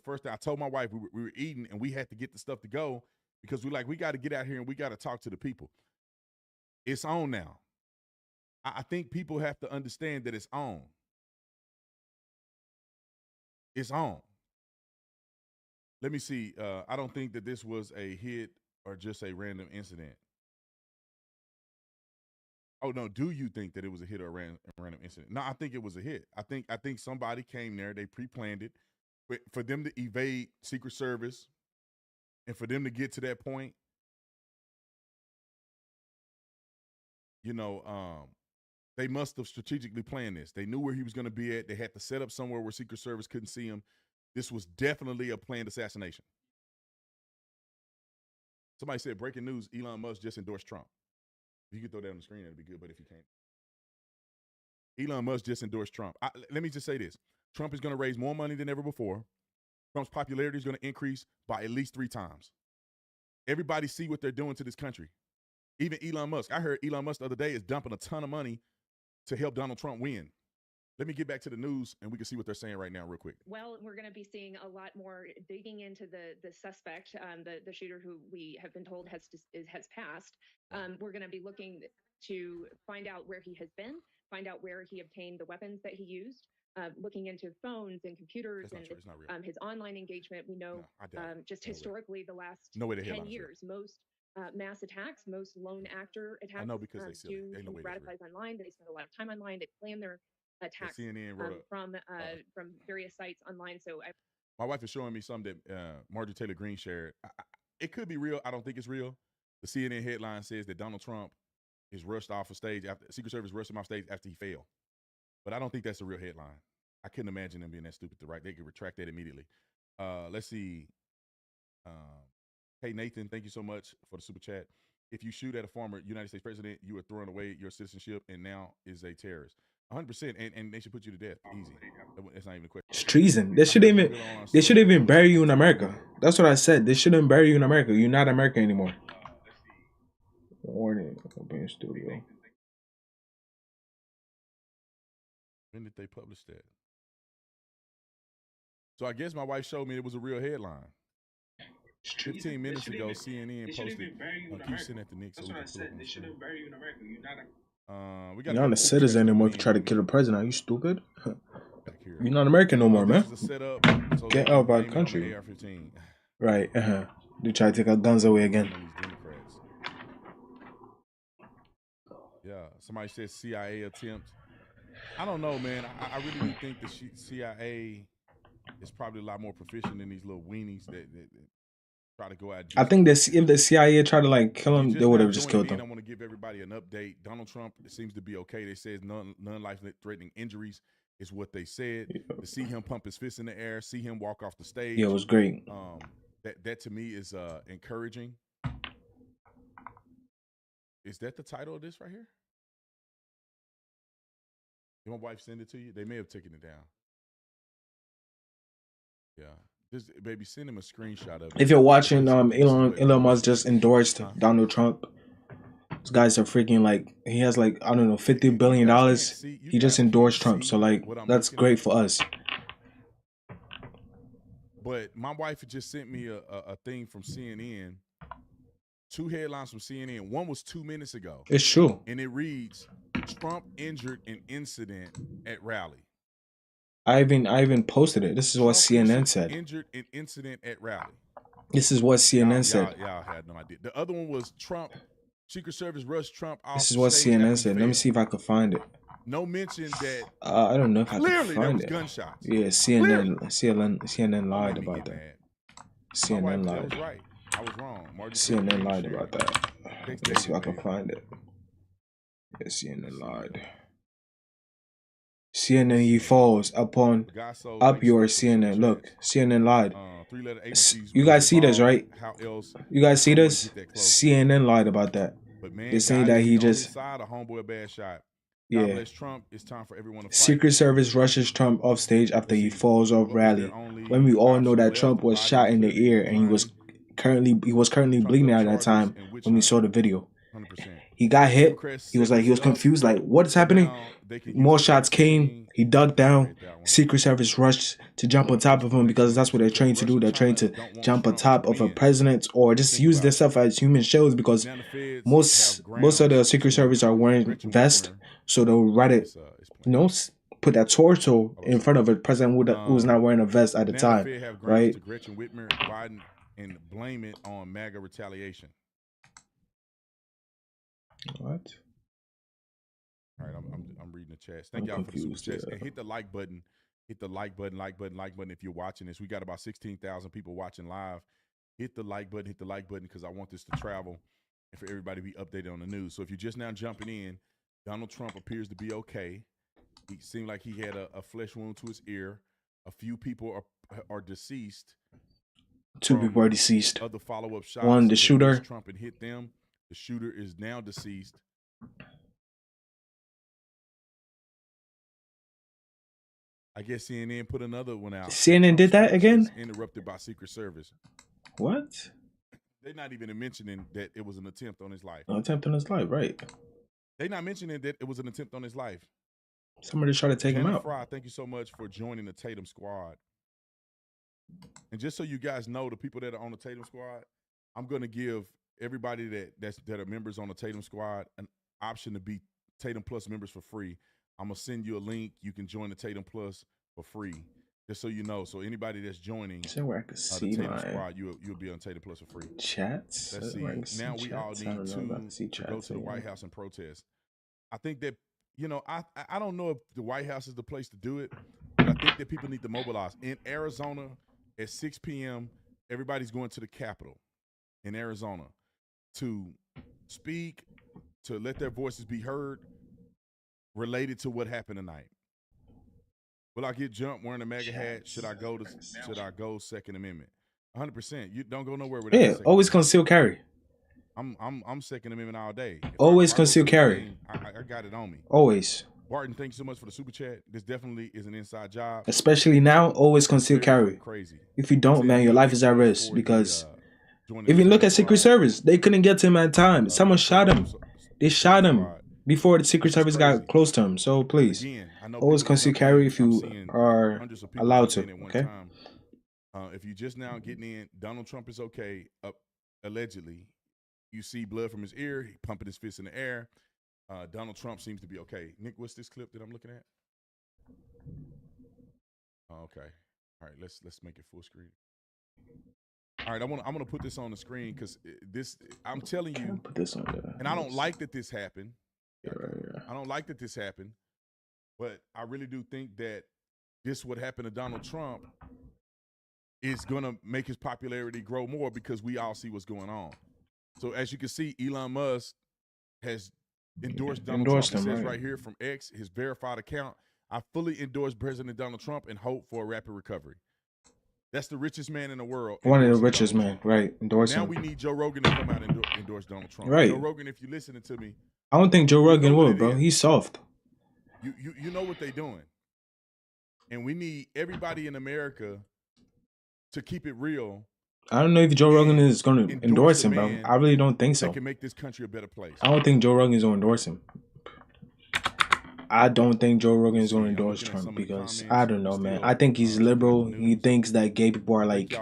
first thing I told my wife, we were eating and we had to get the stuff to go because we got to get out here and we got to talk to the people. It's on now. I think people have to understand that it's on. It's on. Let me see. I don't think that this was a hit or just a random incident. Oh no, do you think that it was a hit or a random incident? No, I think it was a hit. I think somebody came there, they pre-planned it. But for them to evade Secret Service and for them to get to that point, they must have strategically planned this. They knew where he was going to be at. They had to set up somewhere where Secret Service couldn't see him. This was definitely a planned assassination. Somebody said, breaking news, Elon Musk just endorsed Trump. If you could throw that on the screen, that'd be good, but if you can't. Elon Musk just endorsed Trump. Let me just say this. Trump is going to raise more money than ever before. Trump's popularity is going to increase by at least 3 times. Everybody see what they're doing to this country. Even Elon Musk. I heard Elon Musk the other day is dumping a ton of money to help Donald Trump win. Let me get back to the news and we can see what they're saying right now real quick. Well, we're going to be seeing a lot more digging into the suspect, the shooter who we have been told has passed. We're going to be looking to find out where he has been, find out where he obtained the weapons that he used, looking into phones and computers and his online engagement. We know just historically the last 10 years, most mass attacks, most lone actor attacks. I know because they radicalize online. They spend a lot of time online. They plan their attacks from various sites online. So my wife is showing me something that Marjorie Taylor Greene shared. It could be real. I don't think it's real. The CNN headline says that Donald Trump is rushed off of stage after Secret Service rushed him off stage after he failed. But I don't think that's a real headline. I couldn't imagine them being that stupid to write. They could retract that immediately. Let's see. Hey, Nathan, thank you so much for the super chat. If you shoot at a former United States president, you are throwing away your citizenship and now is a terrorist. 100%, and they should put you to death. Easy. That's not even a question. It's treason. They shouldn't even bury you in America. That's what I said. They shouldn't bury you in America. You're not American anymore. Warning. Open studio. When did they publish that? So I guess my wife showed me it was a real headline. 15 minutes ago, CNN posted, keep sitting at the Knicks. That's what I said. They shouldn't bury you in America. You're not you're not a citizen anymore if you try to kill the president. Are you stupid? You're not American no more, man. Get out of our country. Right. They try to take our guns away again. Yeah. Somebody said CIA attempt. I don't know, man. I really think the CIA is probably a lot more proficient than these little weenies that try to go out. I think if the CIA tried to kill him, they would have just killed him. I want to give everybody an update. Donald Trump seems to be okay. They said none life-threatening injuries is what they said. Yeah. To see him pump his fist in the air, see him walk off the stage. Yeah, it was great. That to me is encouraging. Is that the title of this right here? Did my wife send it to you? They may have taken it down. Yeah. Just, baby, send him a screenshot of it. If you're watching, Elon Musk just endorsed Donald Trump. These guys are freaking he has I don't know, $50 billion. He just endorsed Trump. So that's great for us. But my wife just sent me a thing from CNN. 2 headlines from CNN. One was 2 minutes ago. It's true. And it reads, Trump injured in incident at rally. I even posted it. This is what CNN said. Injured in incident at rally. This is what CNN said. Y'all had no idea. The other one was Trump. Secret Service rushed Trump off. This is what CNN said. Let me see if I can find it. No mention that. I don't know if I can find there was it. Gunshots. Yeah, CNN lied about that. CNN lied. I was right. I was wrong. CNN lied about that. Let's see if I can find it. Yeah, CNN lied. CNN he falls upon up your CNN. Look, CNN lied. You guys see this, right? You guys see this? CNN lied about that. They're saying that he just. Yeah. Secret Service rushes Trump off stage after he falls off rally. When we all know that Trump was shot in the ear and he was currently bleeding at that time when we saw the video. He got hit. He was confused, like, what is happening? More shots came. He dug down. Secret Service rushed to jump on top of him because that's what they're trained to do. They're trained to jump on top of a president or just use themselves as human shields, because most of the Secret Service are wearing vests, so they'll put that torso in front of a president who was not wearing a vest at the time, right? Gretchen Whitmer, Biden, and blame it on MAGA retaliation. What? All right, I'm reading the chats. Thank y'all for the super chats. And hit the like button. Hit the like button if you're watching this. We got about 16,000 people watching live. Hit the like button, because I want this to travel and for everybody to be updated on the news. So if you're just now jumping in, Donald Trump appears to be okay. He seemed like he had a flesh wound to his ear. A few people are deceased. 2 people are deceased. Other follow-up shots. One, the shooter. Trump and hit them. The shooter is now deceased. I guess CNN put another one out. CNN did that again? Interrupted by Secret Service. What? They're not even mentioning that it was an attempt on his life. An attempt on his life, right. They're not mentioning that it was an attempt on his life. Somebody tried to take him out. Fry, thank you so much for joining the Tatum Squad. And just so you guys know, the people that are on the Tatum Squad, I'm going to give everybody that are members on the Tatum Squad an option to be Tatum Plus members for free. I'm going to send you a link. You can join the Tatum Plus for free, just so you know. So anybody that's joining where I can see the Tatum Squad, you'll be on Tatum Plus for free. Chats? Let's see. Now we all need to go to the White House and protest. I think that, I don't know if the White House is the place to do it, but I think that people need to mobilize. In Arizona at 6 p.m., everybody's going to the Capitol in Arizona to speak, to let their voices be heard related to what happened tonight. Will I get jumped wearing a MAGA hat? Should I go Second Amendment? 100%. You don't go nowhere without. Yeah, always conceal carry. I'm Second Amendment all day. Always conceal carry. I got it on me. Always. Barton, thank you so much for the super chat. This definitely is an inside job. Especially now, always conceal carry. Crazy. If you don't, man, your life is at risk, because if you look at Secret Service, they couldn't get to him at time. Someone shot him. They shot him before the Secret Service got close to him. So please, always conceal carry if you are allowed to. Okay. If you just now getting in, Donald Trump is okay. Allegedly, you see blood from his ear. He pumping his fist in the air. Donald Trump seems to be okay. Nick, what's this clip that I'm looking at? Okay. All right. Let's make it full screen. All right, I'm gonna put this on the screen because I'm telling you, put this on there. And I don't like that this happened. Yeah, right. I don't like that this happened, but I really do think that this what happened to Donald Trump is gonna make his popularity grow more, because we all see what's going on. So as you can see, Elon Musk has endorsed Donald Trump. It says right here from X, his verified account, I fully endorse President Donald Trump and hope for a rapid recovery. That's the richest man in the world. One of the richest men, right? Endorse him. Now we need Joe Rogan to come out and endorse Donald Trump. Right. Joe Rogan, if you're listening to me, I don't think Joe Rogan will, bro. He's soft. You know what they're doing. And we need everybody in America to keep it real. I don't know if Joe Rogan is going to endorse him, bro. I really don't think so. That can make this country a better place. I don't think Joe Rogan is going to endorse him. I don't think Joe Rogan is going to endorse Trump, because I don't know, man. I think he's liberal. He thinks that gay people are like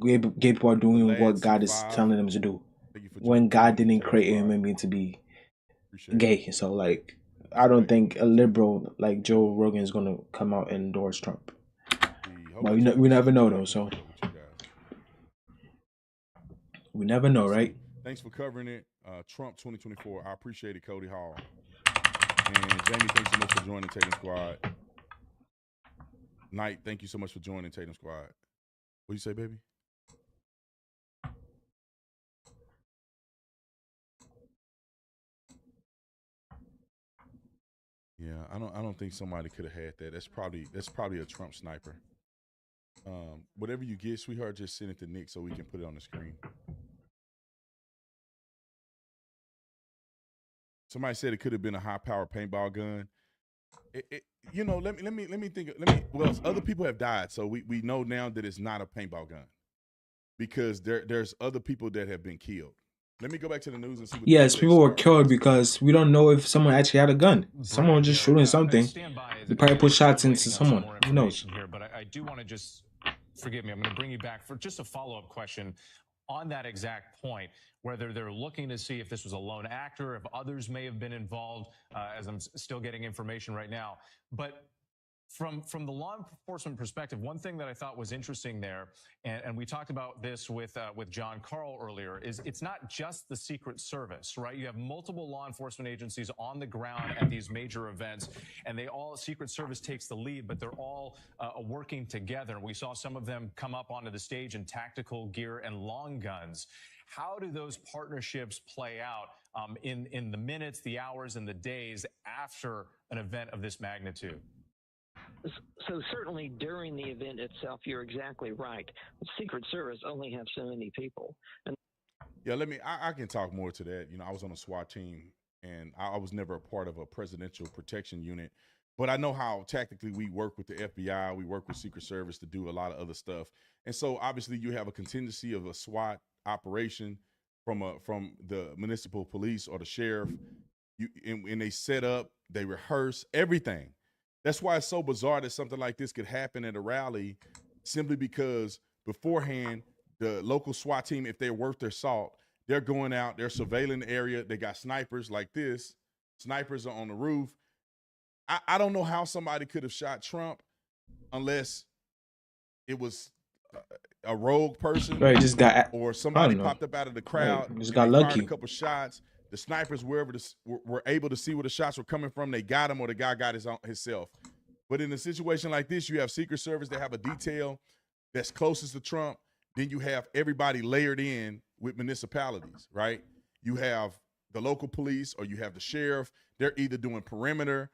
gay people are doing what God is telling them to do, when God didn't create him to be gay. So like, I don't think a liberal like Joe Rogan is going to come out and endorse Trump. But we never know though. So we never know, right? Thanks for covering it. Trump 2024. I appreciate it, Cody Hall. And Jamie, thanks so much for joining Tatum Squad. Knight, thank you so much for joining Tatum Squad. What you say, baby? Yeah, I don't think somebody could have had that. That's probably a Trump sniper. Whatever you get, sweetheart, just send it to Nick so we can put it on the screen. Somebody said it could have been a high-powered paintball gun. Let me think. Well, other people have died, so we know now that it's not a paintball gun, because there's other people that have been killed. Let me go back to the news and see what. Yes, people were killed because we don't know if someone actually had a gun. Someone was just shooting something. They probably put shots into someone. Who knows? Here, but I do want to just, forgive me, I'm going to bring you back for just a follow-up question on that exact point, whether they're looking to see if this was a lone actor, if others may have been involved, as I'm still getting information right now. But from the law enforcement perspective, one thing that I thought was interesting there, and we talked about this with John Carl earlier, is it's not just the Secret Service, right? You have multiple law enforcement agencies on the ground at these major events, and Secret Service takes the lead, but they're all working together. We saw some of them come up onto the stage in tactical gear and long guns. How do those partnerships play out in the minutes, the hours, and the days after an event of this magnitude? So certainly during the event itself, you're exactly right. The Secret Service only have so many people. And yeah, I can talk more to that. You know, I was on a SWAT team, and I was never a part of a presidential protection unit, but I know how tactically we work with the FBI. We work with Secret Service to do a lot of other stuff. And so obviously you have a contingency of a SWAT operation from the municipal police or the sheriff. And they set up, they rehearse everything. That's why it's so bizarre that something like this could happen at a rally, simply because beforehand, the local SWAT team, if they're worth their salt, they're going out, they're surveilling the area. They got snipers like this. Snipers are on the roof. I don't know how somebody could have shot Trump unless it was a rogue person, right? Just got, or somebody popped up out of the crowd. Right, just got lucky. A couple shots. The snipers were able to see where the shots were coming from. They got him, or the guy got himself. But in a situation like this, you have Secret Service that have a detail that's closest to Trump. Then you have everybody layered in with municipalities, right? You have the local police, or you have the sheriff. They're either doing perimeter.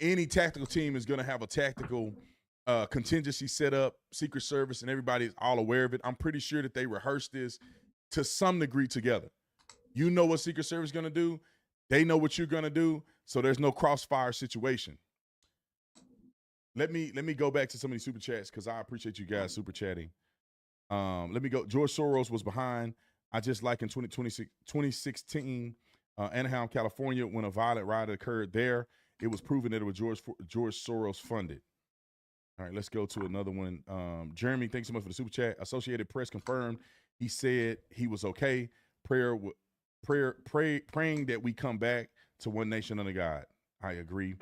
Any tactical team is going to have a tactical contingency set up. Secret Service and everybody is all aware of it. I'm pretty sure that they rehearsed this to some degree together. You know what Secret Service is going to do. They know what you're going to do. So there's no crossfire situation. Let me go back to some of these super chats because I appreciate you guys super chatting. Let me go. George Soros was behind. I just like in 2016, Anaheim, California, when a violent riot occurred there, it was proven that it was George Soros funded. All right, let's go to another one. Jeremy, thanks so much for the super chat. Associated Press confirmed he said he was okay. Praying that we come back to one nation under God. I agree.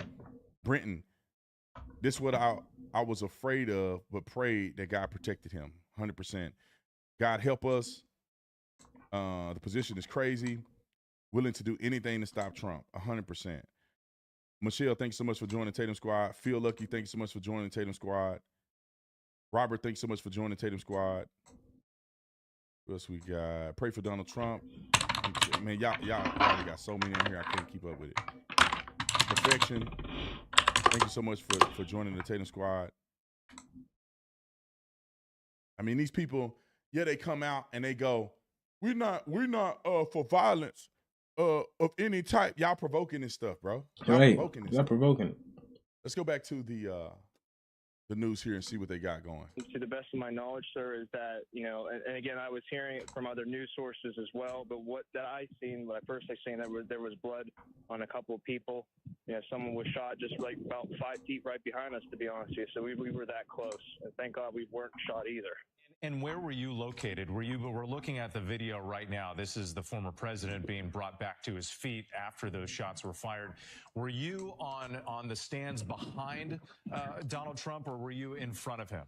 Brenton, this is what I was afraid of, but prayed that God protected him. 100%. God help us. The position is crazy. Willing to do anything to stop Trump. 100%. Michelle, thanks so much for joining Tatum Squad. Feel Lucky, thanks so much for joining Tatum Squad. Robert, thanks so much for joining Tatum Squad. What else we got? Pray for Donald Trump. Man, y'all got so many in here, I can't keep up with it. Perfection. Thank you so much for joining the Tatum Squad. I mean, these people, yeah, they come out and they go, we're not for violence of any type. Y'all provoking this stuff, bro. Y'all provoking it. Let's go back to the news here and see what they got going. To the best of my knowledge, sir, is that, and again, I was hearing it from other news sources as well, but what I personally seen, there was blood on a couple of people. Someone was shot just like about 5 feet right behind us, to be honest with you. So we were that close, and thank God we weren't shot either. And where were you located? We're looking at the video right now. This is the former president being brought back to his feet after those shots were fired. Were you on the stands behind Donald Trump, or were you in front of him?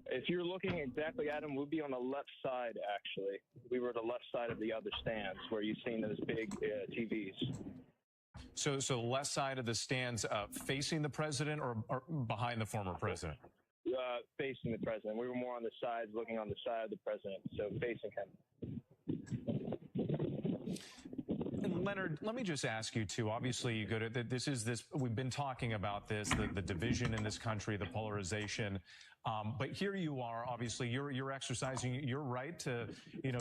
If you're looking exactly at him, we'd be on the left side, actually. We were the left side of the other stands where you've seen those big TVs. So the left side of the stands facing the president or behind the former president? Facing the president. We were more on the sides, looking on the side of the president, so facing him. And Leonard, let me just ask you too. Obviously, you go to this. We've been talking about this, the division in this country, the polarization. But here you are. Obviously, you're exercising your right to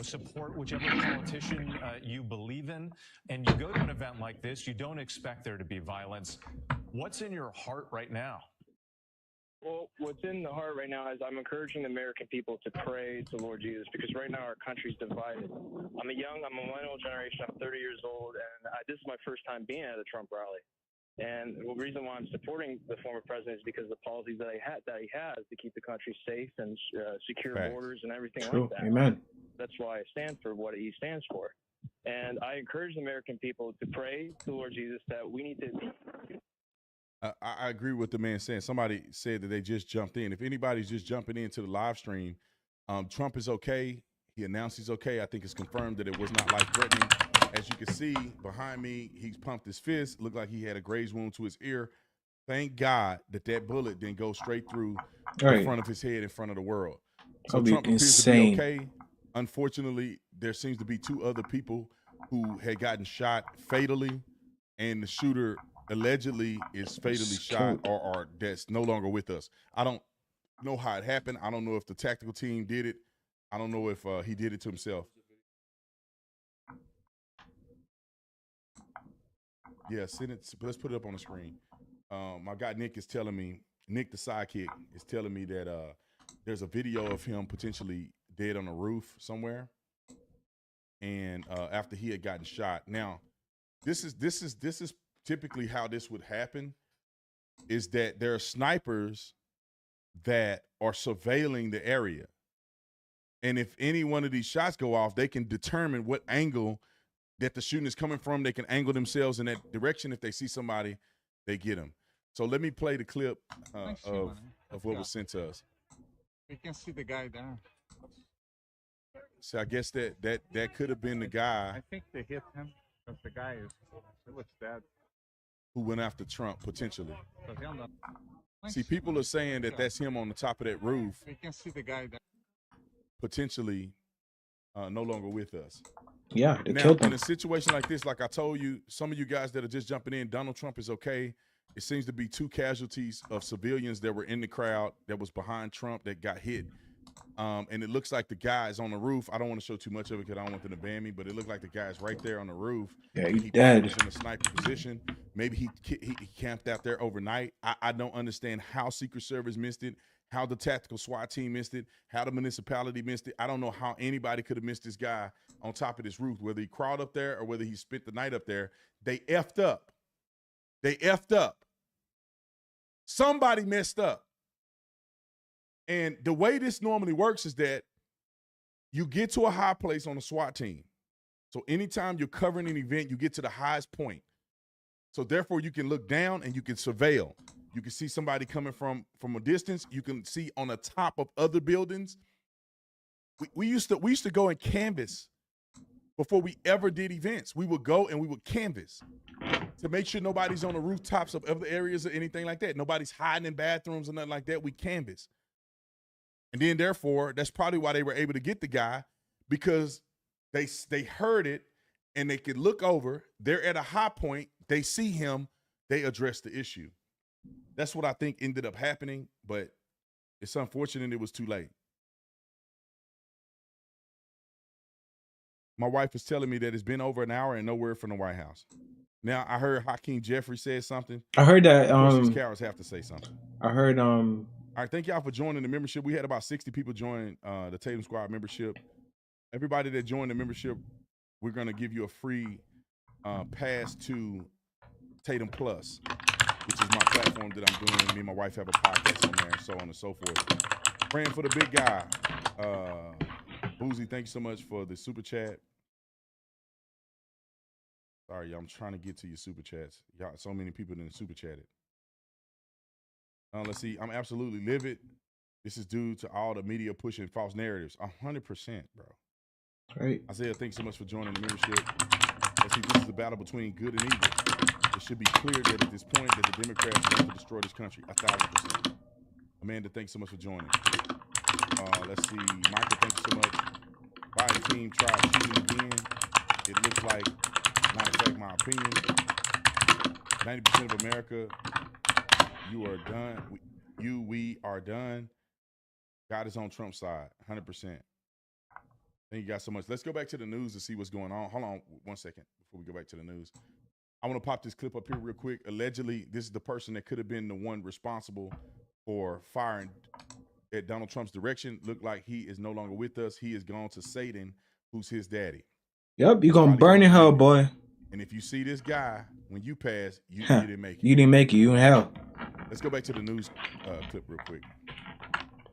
support whichever politician you believe in. And you go to an event like this, you don't expect there to be violence. What's in your heart right now? Well, what's in the heart right now is I'm encouraging the American people to pray to Lord Jesus, because right now our country's divided. I'm a millennial generation. I'm 30 years old, and this is my first time being at a Trump rally. And the reason why I'm supporting the former president is because of the policies that he has to keep the country safe and secure borders and everything like that. Amen. That's why I stand for what he stands for. And I encourage the American people to pray to the Lord Jesus that we need to. I agree with the man saying. Somebody said that they just jumped in. If anybody's just jumping into the live stream, Trump is okay. He announced he's okay. I think it's confirmed that it was not life-threatening. As you can see behind me, he's pumped his fist. Looked like he had a graze wound to his ear. Thank God that bullet didn't go straight through the front of his head in front of the world. So Trump appears to be okay. Unfortunately, there seems to be 2 other people who had gotten shot fatally, and the shooter allegedly is fatally shot or that's no longer with us. I don't know how it happened. I don't know if the tactical team did it. I don't know if he did it to himself. Yeah, send it. Let's put it up on the screen. My guy Nick is telling me, Nick the sidekick is telling me that there's a video of him potentially dead on a roof somewhere, and after he had gotten shot. Now, this is typically how this would happen, is that there are snipers that are surveilling the area. And if any one of these shots go off, they can determine what angle that the shooting is coming from. They can angle themselves in that direction. If they see somebody, they get them. So let me play the clip of what was sent to us. You can see the guy there. So I guess that could have been the guy. I think they hit him, because the guy looks dead. Who went after Trump, potentially. See, people are saying that that's him on the top of that roof. You can see the guy there. Potentially no longer with us. Yeah, they now, killed him. In a situation like this, like I told you, some of you guys that are just jumping in, Donald Trump is okay. It seems to be 2 casualties of civilians that were in the crowd that was behind Trump that got hit. And it looks like the guy is on the roof. I don't want to show too much of it because I don't want them to ban me, but it looked like the guy's right there on the roof. Yeah, he dead. Was in a sniper position. Maybe he camped out there overnight. I don't understand how Secret Service missed it, how the tactical SWAT team missed it, how the municipality missed it. I don't know how anybody could have missed this guy on top of this roof, whether he crawled up there or whether he spent the night up there. They effed up. They effed up. Somebody messed up. And the way this normally works is that you get to a high place on a SWAT team. So anytime you're covering an event, you get to the highest point. So therefore, you can look down and you can surveil. You can see somebody coming from a distance. You can see on the top of other buildings. We used to go and canvas before we ever did events. We would go and we would canvas to make sure nobody's on the rooftops of other areas or anything like that. Nobody's hiding in bathrooms or nothing like that. We canvas. And then, therefore, that's probably why they were able to get the guy, because they heard it and they could look over. They're at a high point. They see him. They address the issue. That's what I think ended up happening, but it's unfortunate it was too late. My wife is telling me that it's been over an hour and no word from the White House. Now, I heard Hakeem Jeffrey said something. I heard that these cowards have to say something. I heard All right, thank y'all for joining the membership. We had about 60 people join the Tatum Squad membership. Everybody that joined the membership, we're going to give you a free pass to Tatum Plus, which is my platform that I'm doing. Me and my wife have a podcast on there, so on and so forth. Praying for the big guy. Boozy, thank you so much for the super chat. Sorry, y'all, I'm trying to get to your super chats. Y'all, so many people didn't super chat it. Let's see. I'm absolutely livid. This is due to all the media pushing false narratives. 100%, bro. Right. Isaiah, thanks so much for joining the membership. Let's see. This is a battle between good and evil. It should be clear that at this point that the Democrats want to destroy this country. 1,000%. Amanda, thanks so much for joining. Let's see. Michael, thank you so much. Biden team tried shooting again. It looks like, not in fact, my opinion, 90% of America. You are done. We are done. God is on Trump's side, 100%. Thank you guys so much. Let's go back to the news to see what's going on. Hold on 1 second before we go back to the news. I want to pop this clip up here real quick. Allegedly, this is the person that could have been the one responsible for firing at Donald Trump's direction look like he is no longer with us. He is gone to Satan, who's his daddy. Yep, you're gonna burn in hell, boy. And if you see this guy when you pass, you didn't make it. You didn't make it. You in hell. Let's go back to the news clip real quick.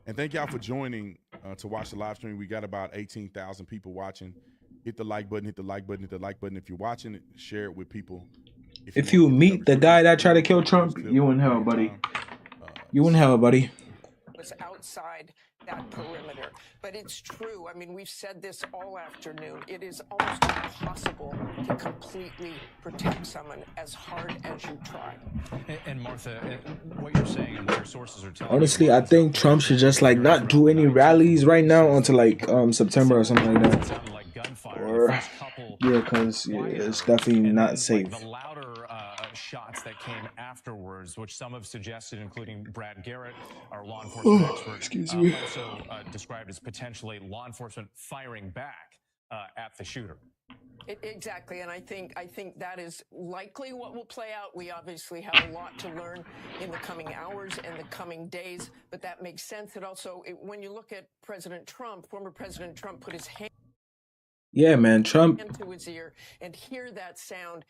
And thank y'all for joining to watch the live stream. We got about 18,000 people watching. Hit the like button, hit the like button, hit the like button. If you're watching it, share it with people. If you meet the guy that tried to kill Trump, you in hell, buddy. You in hell, buddy. Was outside that perimeter. But it's true. I mean, we've said this all afternoon. It is almost impossible to completely protect someone as hard as you try. And Martha, what you're saying and what your sources are telling honestly, I think Trump should just like not do any rallies right now until like September or something like that. Or yeah, because it's definitely not safe. The louder shots that came afterwards, which some have suggested, including Brad Garrett, our law enforcement expert, also described as potentially law enforcement firing back at the shooter. Exactly, and I think that is likely what will play out. We obviously have a lot to learn in the coming hours and the coming days, but that makes sense. And also, when you look at President Trump, former President Trump put his hand yeah, man, Trump into his ear and hear that sound.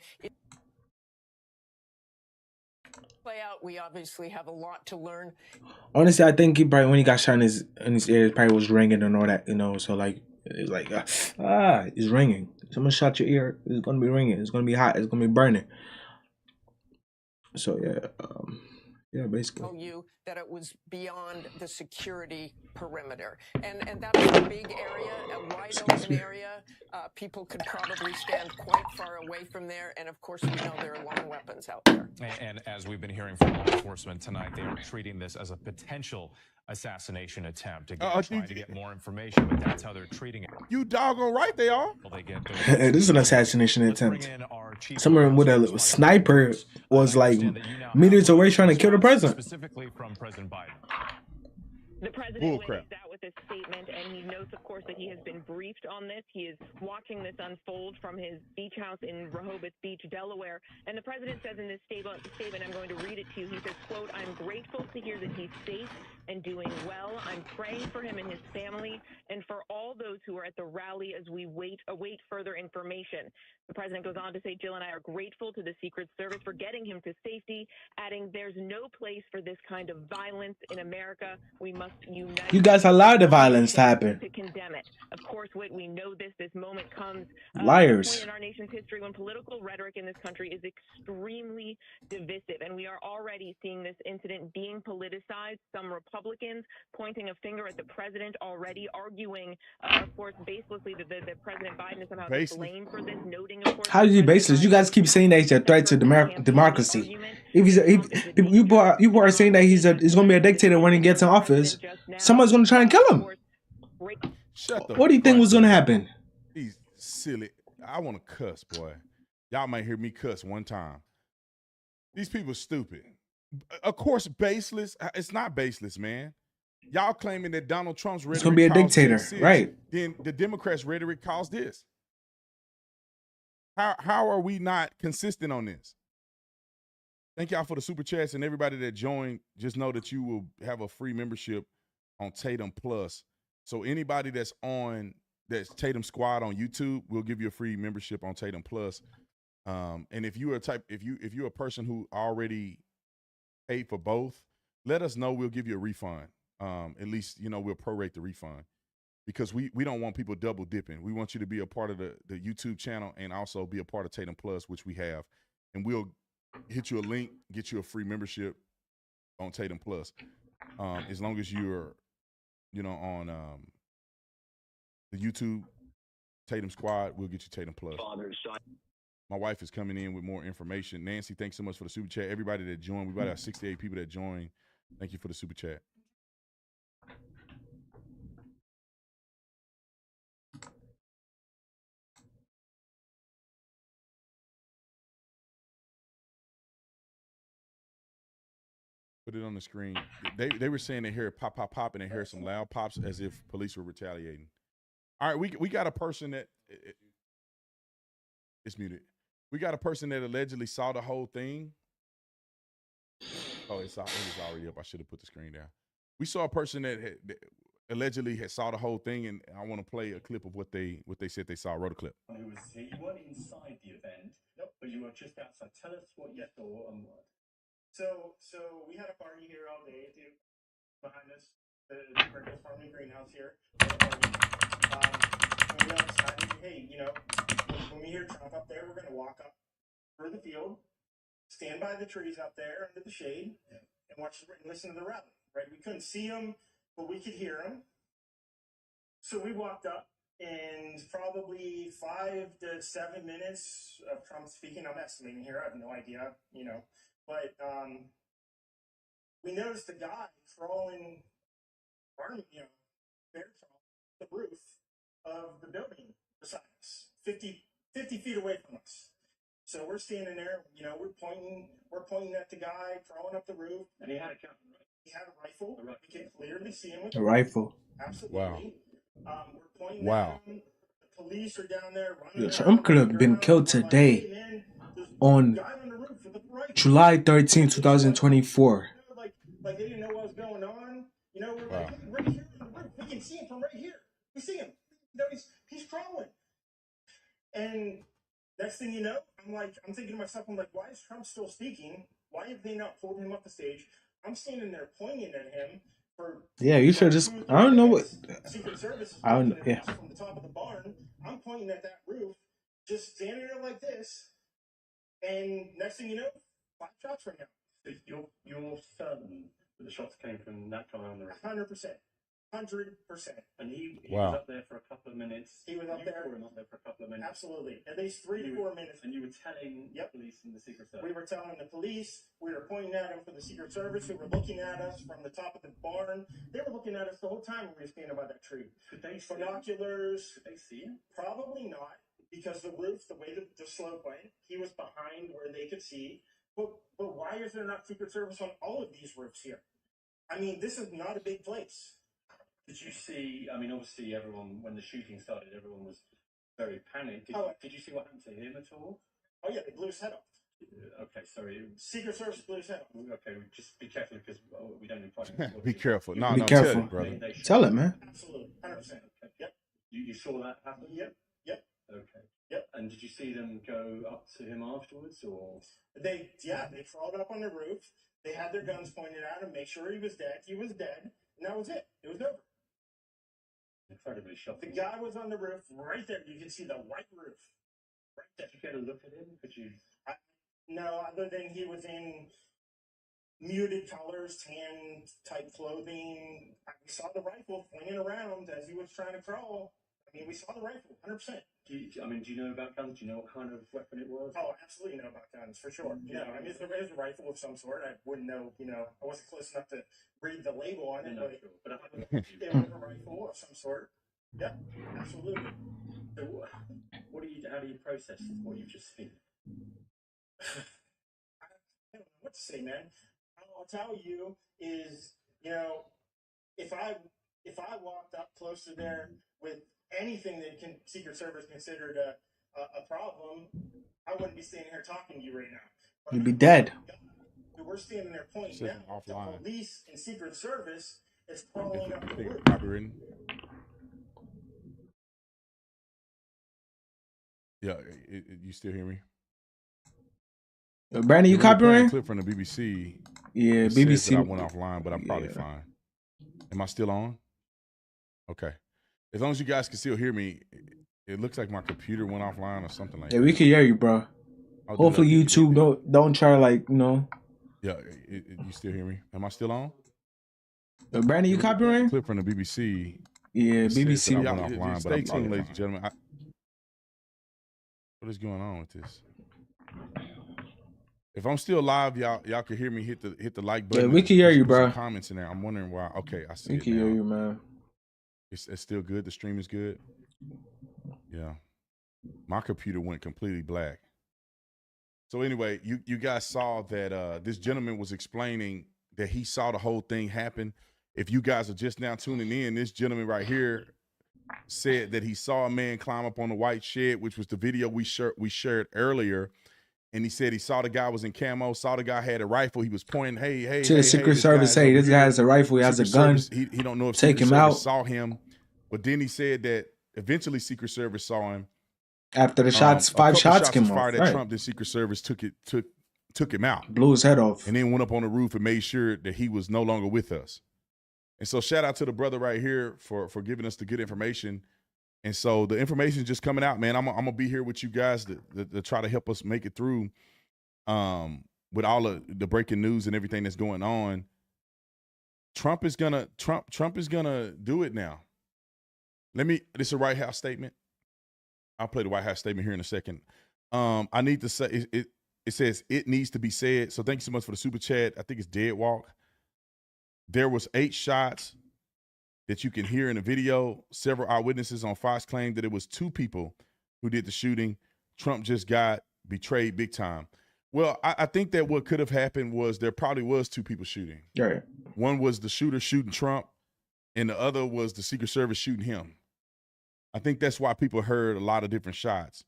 Play out. We obviously have a lot to learn. Honestly, I think he probably when he got shot in his ear, it probably was ringing and all that, you know. So like, it's like it's ringing. Someone shot your ear. It's gonna be ringing. It's gonna be hot. It's gonna be burning. So yeah, basically. Tell you that it was beyond the security perimeter, and that was a big area, a wide open area. People could probably stand quite far away from there, and of course, we know there are long weapons out there. And as we've been hearing from law enforcement tonight, they are treating this as a potential assassination attempt. Again, trying to get more information, but that's how they're treating it. You doggone right they are. This is an assassination attempt. Someone with a sniper was like meters away trying to kill the president. Specifically from President Biden. The president went out with a statement, and he notes, of course, that he has been briefed on this. He is watching this unfold from his beach house in Rehoboth Beach, Delaware. And the president says in this statement, I'm going to read it to you. He says, quote, "I'm grateful to hear that he's safe and doing well. I'm praying for him and his family and for all those who are at the rally as we await further information." The president goes on to say, "Jill and I are grateful to the Secret Service for getting him to safety," adding, "There's no place for this kind of violence in America. We must unite." You guys allowed the violence to happen. To condemn it. Of course, we know this moment comes liars in our nation's history when political rhetoric in this country is extremely divisive, and we are already seeing this incident being politicized. Some Republicans pointing a finger at the president, already arguing, of course, baselessly that President Biden is somehow to blame for this, noting, of course, how is he baseless? You guys keep saying that he's a threat to democracy. If you are saying that he's going to be a dictator when he gets in office, someone's going to try and kill him. What do you think was going to happen? He's silly. I want to cuss, boy. Y'all might hear me cuss one time. These people are stupid. Of course, baseless. It's not baseless, man. Y'all claiming that Donald Trump's rhetoric is going to be a dictator, right? Then the Democrats' rhetoric calls this. How are we not consistent on this? Thank y'all for the super chats and everybody that joined. Just know that you will have a free membership on Tatum Plus. So anybody that's Tatum Squad on YouTube, we'll give you a free membership on Tatum Plus. And if you're a person who already paid for both, let us know. We'll give you a refund. At least, we'll prorate the refund because we don't want people double dipping. We want you to be a part of the YouTube channel and also be a part of Tatum Plus, which we have. And we'll hit you a link, get you a free membership on Tatum Plus. As long as you're, on the YouTube Tatum Squad, we'll get you Tatum Plus. My wife is coming in with more information. Nancy, thanks so much for the super chat. Everybody that joined, we about have 68 people that joined. Thank you for the super chat. Put it on the screen. They were saying they hear pop, pop, pop, and they hear some loud pops as if police were retaliating. All right, we got a person that it's muted. We got a person that allegedly saw the whole thing. Oh, it was already up. I should have put the screen down. We saw a person that allegedly had saw the whole thing, and I want to play a clip of what they said they saw. Wrote a clip. Who was here? You weren't inside the event, but you were just outside. Tell us what you saw and what. So we had a party here all day behind us, the Breakfast Farming Greenhouse here. And we all decided, hey, when we hear Trump up there, we're going to walk up through the field, stand by the trees up there under the shade, and watch and listen to the rally. Right? We couldn't see him, but we could hear him. So we walked up, and probably 5 to 7 minutes of Trump speaking. I'm estimating here. I have no idea, but we noticed a guy crawling, bear crawl, the roof of the building beside us, 50 feet away from us. So we're standing there, we're pointing at the guy crawling up the roof. And he had a gun, right? He had a rifle. We can clearly see him with a rifle. Absolutely. Wow. We're pointing wow. at him. The police are down there running. Trump could have been killed today on July 13, 2024. Like they didn't know what was going on. We're like, right here on the roof. We can see him from right here. We see him. He's crawling. And next thing you know, I'm thinking to myself, why is Trump still speaking? Why have they not pulled him up the stage? I'm standing there pointing at him for. Yeah, you should just. I don't know what. Secret Service. I don't. Yeah. From the top of the barn, I'm pointing at that roof, just standing there like this, and next thing you know, 5 shots ring out. So you're certain that the shots came from that guy on the roof? 100%. 100%. And he wow. was up there for a couple of minutes. He was up there. You were up there for a couple of minutes. Absolutely. At least 3 to 4 minutes. And you were telling the police and the Secret Service? We were telling the police. We were pointing at them for the Secret Service, who were looking at us from the top of the barn. They were looking at us the whole time when we were standing by that tree. Could they see binoculars? Could they see him? Probably not, because the roof, the way the slope went, he was behind where they could see. But why is there not Secret Service on all of these roofs here? I mean, this is not a big place. Did you see, obviously everyone, when the shooting started, everyone was very panicked. Did you see what happened to him at all? Oh, yeah, they blew his head off. Okay, sorry. Secret Service blew his head off. Okay, just be careful because we don't need Be careful. No, be careful. Tell it, brother. Tell it, man. Absolutely, 100%. Okay. Yep. You saw that happen? Yep. Okay. Yep. And did you see them go up to him afterwards, or? They crawled up on the roof. They had their guns pointed at him, make sure he was dead. He was dead, and that was it. It was over. Incredibly shocking. The guy was on the roof right there. You can see the white roof right there. Did you get a look at him? Could you? No, other than he was in muted colors, tan type clothing. We saw the rifle flinging around as he was trying to crawl. We saw the rifle, 100%. Do you know about guns? Do you know what kind of weapon it was? Oh, absolutely know about guns, for sure. If there was a rifle of some sort, I wouldn't know, I wasn't close enough to read the label on it, but it was a rifle of some sort. Yeah, absolutely. So how do you process what you've just seen? I don't know what to say, man. I'll tell you is, if I walked up close to there with anything that Secret Service considered a problem, I wouldn't be standing here talking to you right now. But you'd be dead. We're standing there pointing down. The police and Secret Service is crawling up the roof. Copywritten. Yeah, you still hear me? Brandon, you copyrighting? Clip from the BBC. Yeah, BBC. I went offline, but I'm probably fine. Am I still on? Okay. As long as you guys can still hear me, it looks like my computer went offline or something like that. Yeah, we can hear you, bro. Hopefully YouTube don't try Yeah, you still hear me? Am I still on? Brandon, you copyrighting? Clip from the BBC. Yeah, BBC. I went offline, but I'm tuned, ladies and gentlemen. What is going on with this? If I'm still live, y'all can hear me. Hit the like button. Yeah, we can hear you, bro. Some comments in there. I'm wondering why. Okay, I see. We can hear you, man. It's still good. The stream is good. Yeah, my computer went completely black. So anyway, you guys saw that this gentleman was explaining that he saw the whole thing happen. If you guys are just now tuning in, this gentleman right here said that he saw a man climb up on the white shed, which was the video we shared earlier. and he said he saw the guy was in camo, saw the guy had a rifle. He was pointing, hey. To the Secret Service, hey, this guy has a rifle, he has a gun. He don't know if take Secret him Service out. saw him, but then he said that eventually Secret Service saw him. After the shots, 5 shots came off. Fired at Trump, the Secret Service took him out, blew his head off, and then went up on the roof and made sure that he was no longer with us. And so, shout out to the brother right here for giving us the good information. And so, the information is just coming out, man. I'm gonna be here with you guys to try to help us make it through, with all of the breaking news and everything that's going on. Trump is gonna do it now. This is a White House statement. I'll play the White House statement here in a second. I need to say it says it needs to be said. So thank you so much for the super chat. I think it's Dead Walk. There was 8 shots that you can hear in the video. Several eyewitnesses on Fox claimed that it was 2 people who did the shooting. Trump just got betrayed big time. Well, I think that what could have happened was there probably was 2 people shooting. Right. One was the shooter shooting Trump, and the other was the Secret Service shooting him. I think that's why people heard a lot of different shots.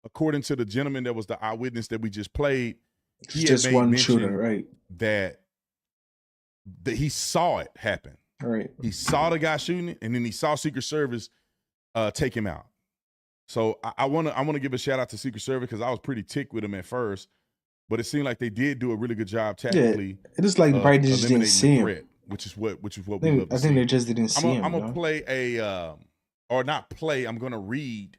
According to the gentleman that was the eyewitness that we just played, he just had made one mention shooter, right? That he saw it happen. Right. He saw the guy shooting it, and then he saw Secret Service take him out. So I want to give a shout out to Secret Service because I was pretty ticked with him at first, but it seemed like they did do a really good job tactically. Yeah, it is like probably just didn't see him. Threat, which is what we love to I think they just didn't see him. I'm gonna play or not play. I'm gonna read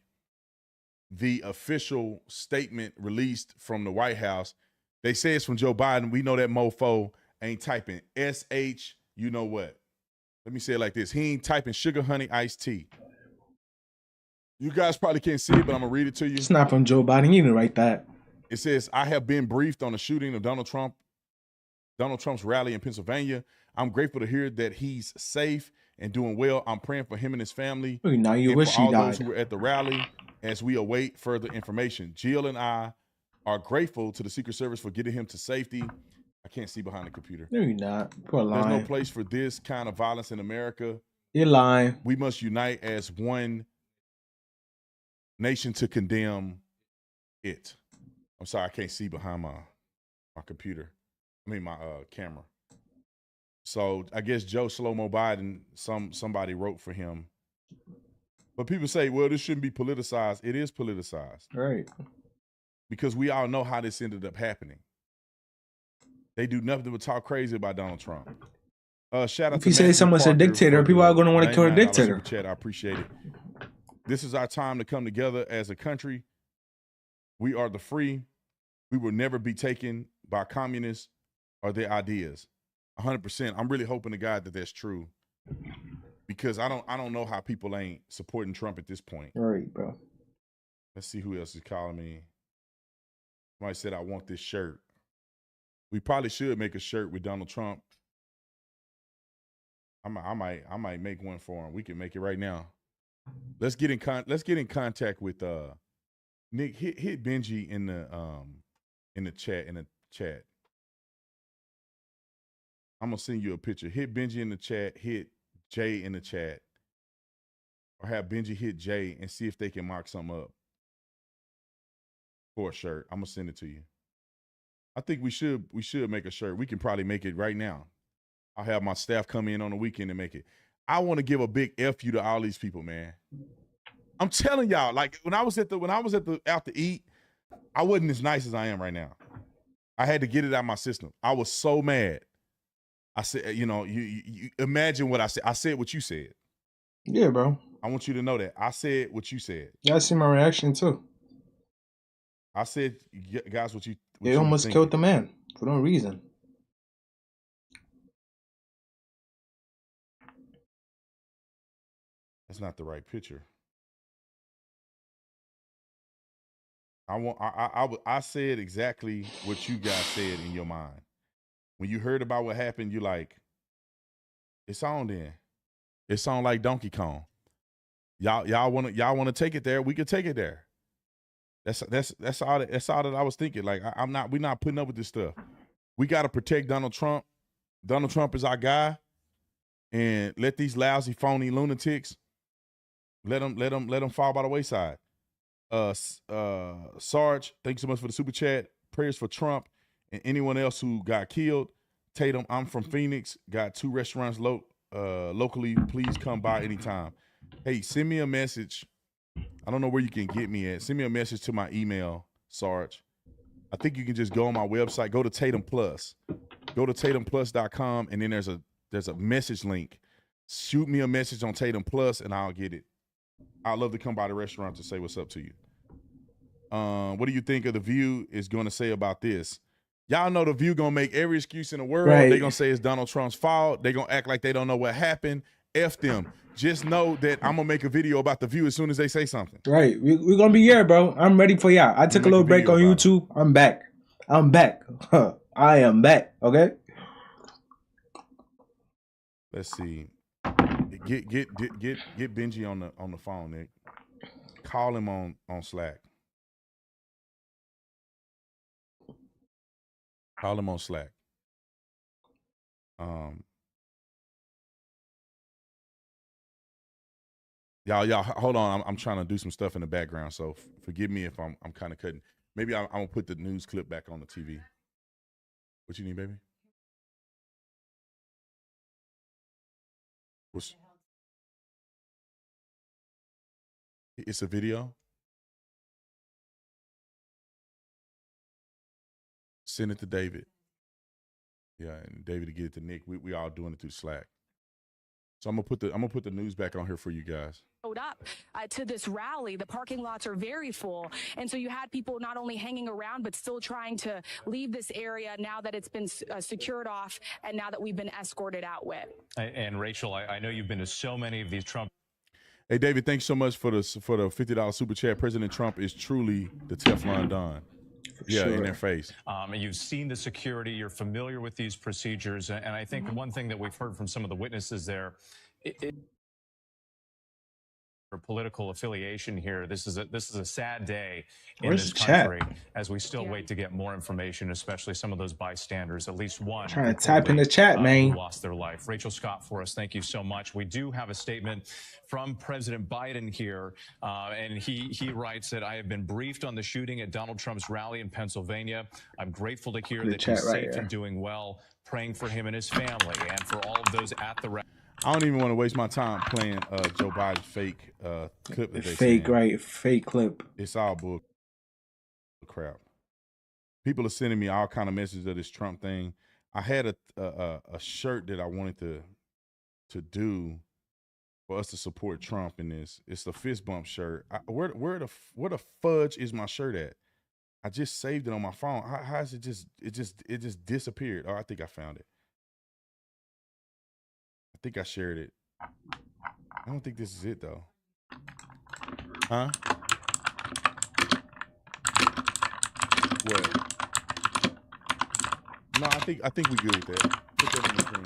the official statement released from the White House. They say it's from Joe Biden. We know that mofo ain't typing SH, you know what? Let me say it like this. He ain't typing sugar honey iced tea. You guys probably can't see it, but I'm going to read it to you. It's not from Joe Biden. You didn't write that. It says, I have been briefed on the shooting of Donald Trump's rally in Pennsylvania. I'm grateful to hear that he's safe and doing well. I'm praying for him and his family. Now you wish he died. Those who were at the rally as we await further information. Jill and I are grateful to the Secret Service for getting him to safety. I can't see behind the computer. No, you're not. Poor lying. There's no place for this kind of violence in America. You're lying. We must unite as one nation to condemn it. I'm sorry, I can't see behind my computer. I mean my camera. So I guess Joe Slow-Mo Biden, somebody wrote for him. But people say, well, this shouldn't be politicized. It is politicized. Right. Because we all know how this ended up happening. They do nothing but talk crazy about Donald Trump. Shout out if you say someone's a dictator, people are going to want to kill a dictator. Chat, I appreciate it. This is our time to come together as a country. We are the free. We will never be taken by communists or their ideas. 100%. I'm really hoping to God that that's true, because I don't know how people ain't supporting Trump at this point. All right, bro. Let's see who else is calling me. Somebody said, I want this shirt. We probably should make a shirt with Donald Trump. I might make one for him. We can make it right now. Let's get in contact with Nick. Hit Benji in the chat. I'm gonna send you a picture. Hit Benji in the chat. Hit Jay in the chat, or have Benji hit Jay and see if they can mark something up for a shirt. I'm gonna send it to you. I think we should make a shirt. We can probably make it right now. I'll have my staff come in on the weekend and make it. I want to give a big F you to all these people, man. I'm telling y'all, like when I was out to eat, I wasn't as nice as I am right now. I had to get it out of my system. I was so mad. I said, you imagine what I said. I said what you said. Yeah, bro. I want you to know that. I said what you said. Yeah, I see my reaction too. I said, guys, what they almost killed the man for no reason. That's not the right picture. I said exactly what you guys said in your mind. When you heard about what happened, you like, it's on then. It's on like Donkey Kong. Y'all wanna take it there? We could take it there. That's all that I was thinking. Like we're not putting up with this stuff. We gotta protect Donald Trump. Donald Trump is our guy, and let these lousy, phony lunatics let them fall by the wayside. Sarge, thank you so much for the super chat. prayers for Trump and anyone else who got killed. Tatum, I'm from Phoenix. Got 2 restaurants locally. Please come by anytime. Hey, send me a message. I don't know where you can get me at. Send me a message to my email, Sarge. I think you can just go on my website. Go to Tatum Plus. Go to TatumPlus.com, and then there's a message link. Shoot me a message on Tatum Plus, and I'll get it. I'd love to come by the restaurant to say what's up to you. What do you think of The View is going to say about this? Y'all know The View going to make every excuse in the world. Right. They're going to say it's Donald Trump's fault. They're going to act like they don't know what happened. F them. Just know that I'm going to make a video about The View as soon as they say something. Right. We're going to be here, bro. I'm ready for y'all. I took a little break on YouTube. I'm back. Huh. I am back. Okay? Let's see. Get Benji on the phone, Nick. Call him on Slack. Call him on Slack. Y'all, hold on. I'm trying to do some stuff in the background, so forgive me if I'm kind of cutting. Maybe I'm gonna put the news clip back on the TV. What you need, baby? It's a video. Send it to David. Yeah, and David to get it to Nick. We all doing it through Slack. So I'm gonna put the news back on here for you guys. Up to this rally, the parking lots are very full, and so you had people not only hanging around but still trying to leave this area now that it's been secured off, and now that we've been escorted out with. And Rachel, I know you've been to so many of these Trump. Hey David, thanks so much for the $50 super chat. President Trump is truly the Teflon Don. Yeah, sure. In their face. And you've seen the security. You're familiar with these procedures, and I think one thing that we've heard from some of the witnesses there. For political affiliation here, this is a sad day in this country as we still wait to get more information, especially some of those bystanders. At least one trying to type in the chat, man, lost their life. Rachel Scott for us. Thank you so much. We do have a statement from President Biden here, and he writes that I have been briefed on the shooting at Donald Trump's rally in Pennsylvania. I'm grateful to hear that he's safe and doing well. Praying for him and his family, and for all of those at the rally. I don't even want to waste my time playing Joe Biden's fake clip. That Fake clip. It's all bull crap. People are sending me all kind of messages of this Trump thing. I had a shirt that I wanted to do for us to support Trump in this. It's the fist bump shirt. Where the fudge is my shirt at? I just saved it on my phone. How is it just disappeared? Oh, I think I found it. I think I shared it. I don't think this is it though. Huh? What? No, I think we good with that. Put that in the screen.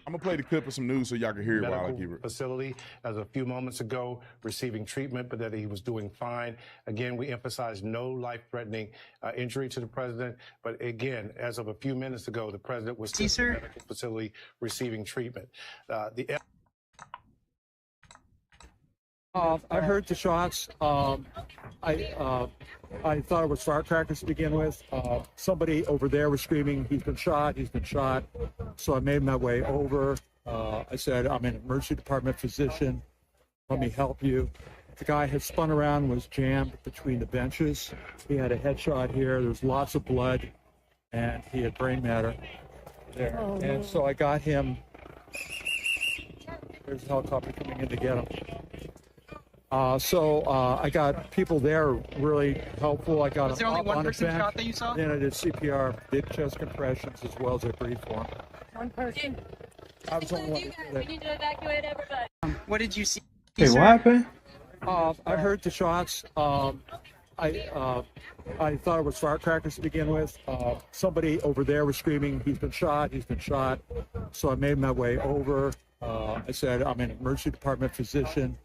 I'm gonna play the clip of some news so y'all can hear it while I give it. Facility as a few moments ago, receiving treatment, but that he was doing fine. Again, we emphasize no life-threatening injury to the president. But again, as of a few minutes ago, the president was in the medical facility receiving treatment. I heard the shots. I thought it was firecrackers to begin with. Somebody over there was screaming, he's been shot. So I made my way over. I said, I'm an emergency department physician. Let me help you. The guy had spun around, was jammed between the benches. He had a headshot here. There's lots of blood, and he had brain matter there. Oh, and so I got him. There's a helicopter coming in to get him. I got people there really helpful. I got. Was there only one person shot that you saw? Then I did CPR, did chest compressions as well as I breathed for him. One person. I was on one. We need to evacuate everybody. What did you see? Hey, what happened? I heard the shots. I thought it was firecrackers to begin with. Somebody over there was screaming, he's been shot. So I made my way over. I said, I'm an emergency department physician.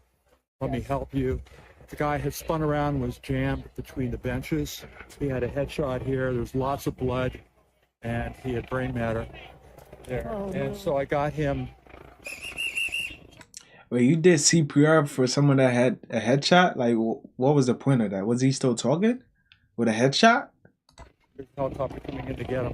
Let me help you. The guy had spun around, was jammed between the benches. He had a headshot here. There's lots of blood, and he had brain matter there. Oh, and so I got him. Wait, you did CPR for someone that had a headshot? Like, what was the point of that? Was he still talking? With a headshot? There's a helicopter coming in to get him.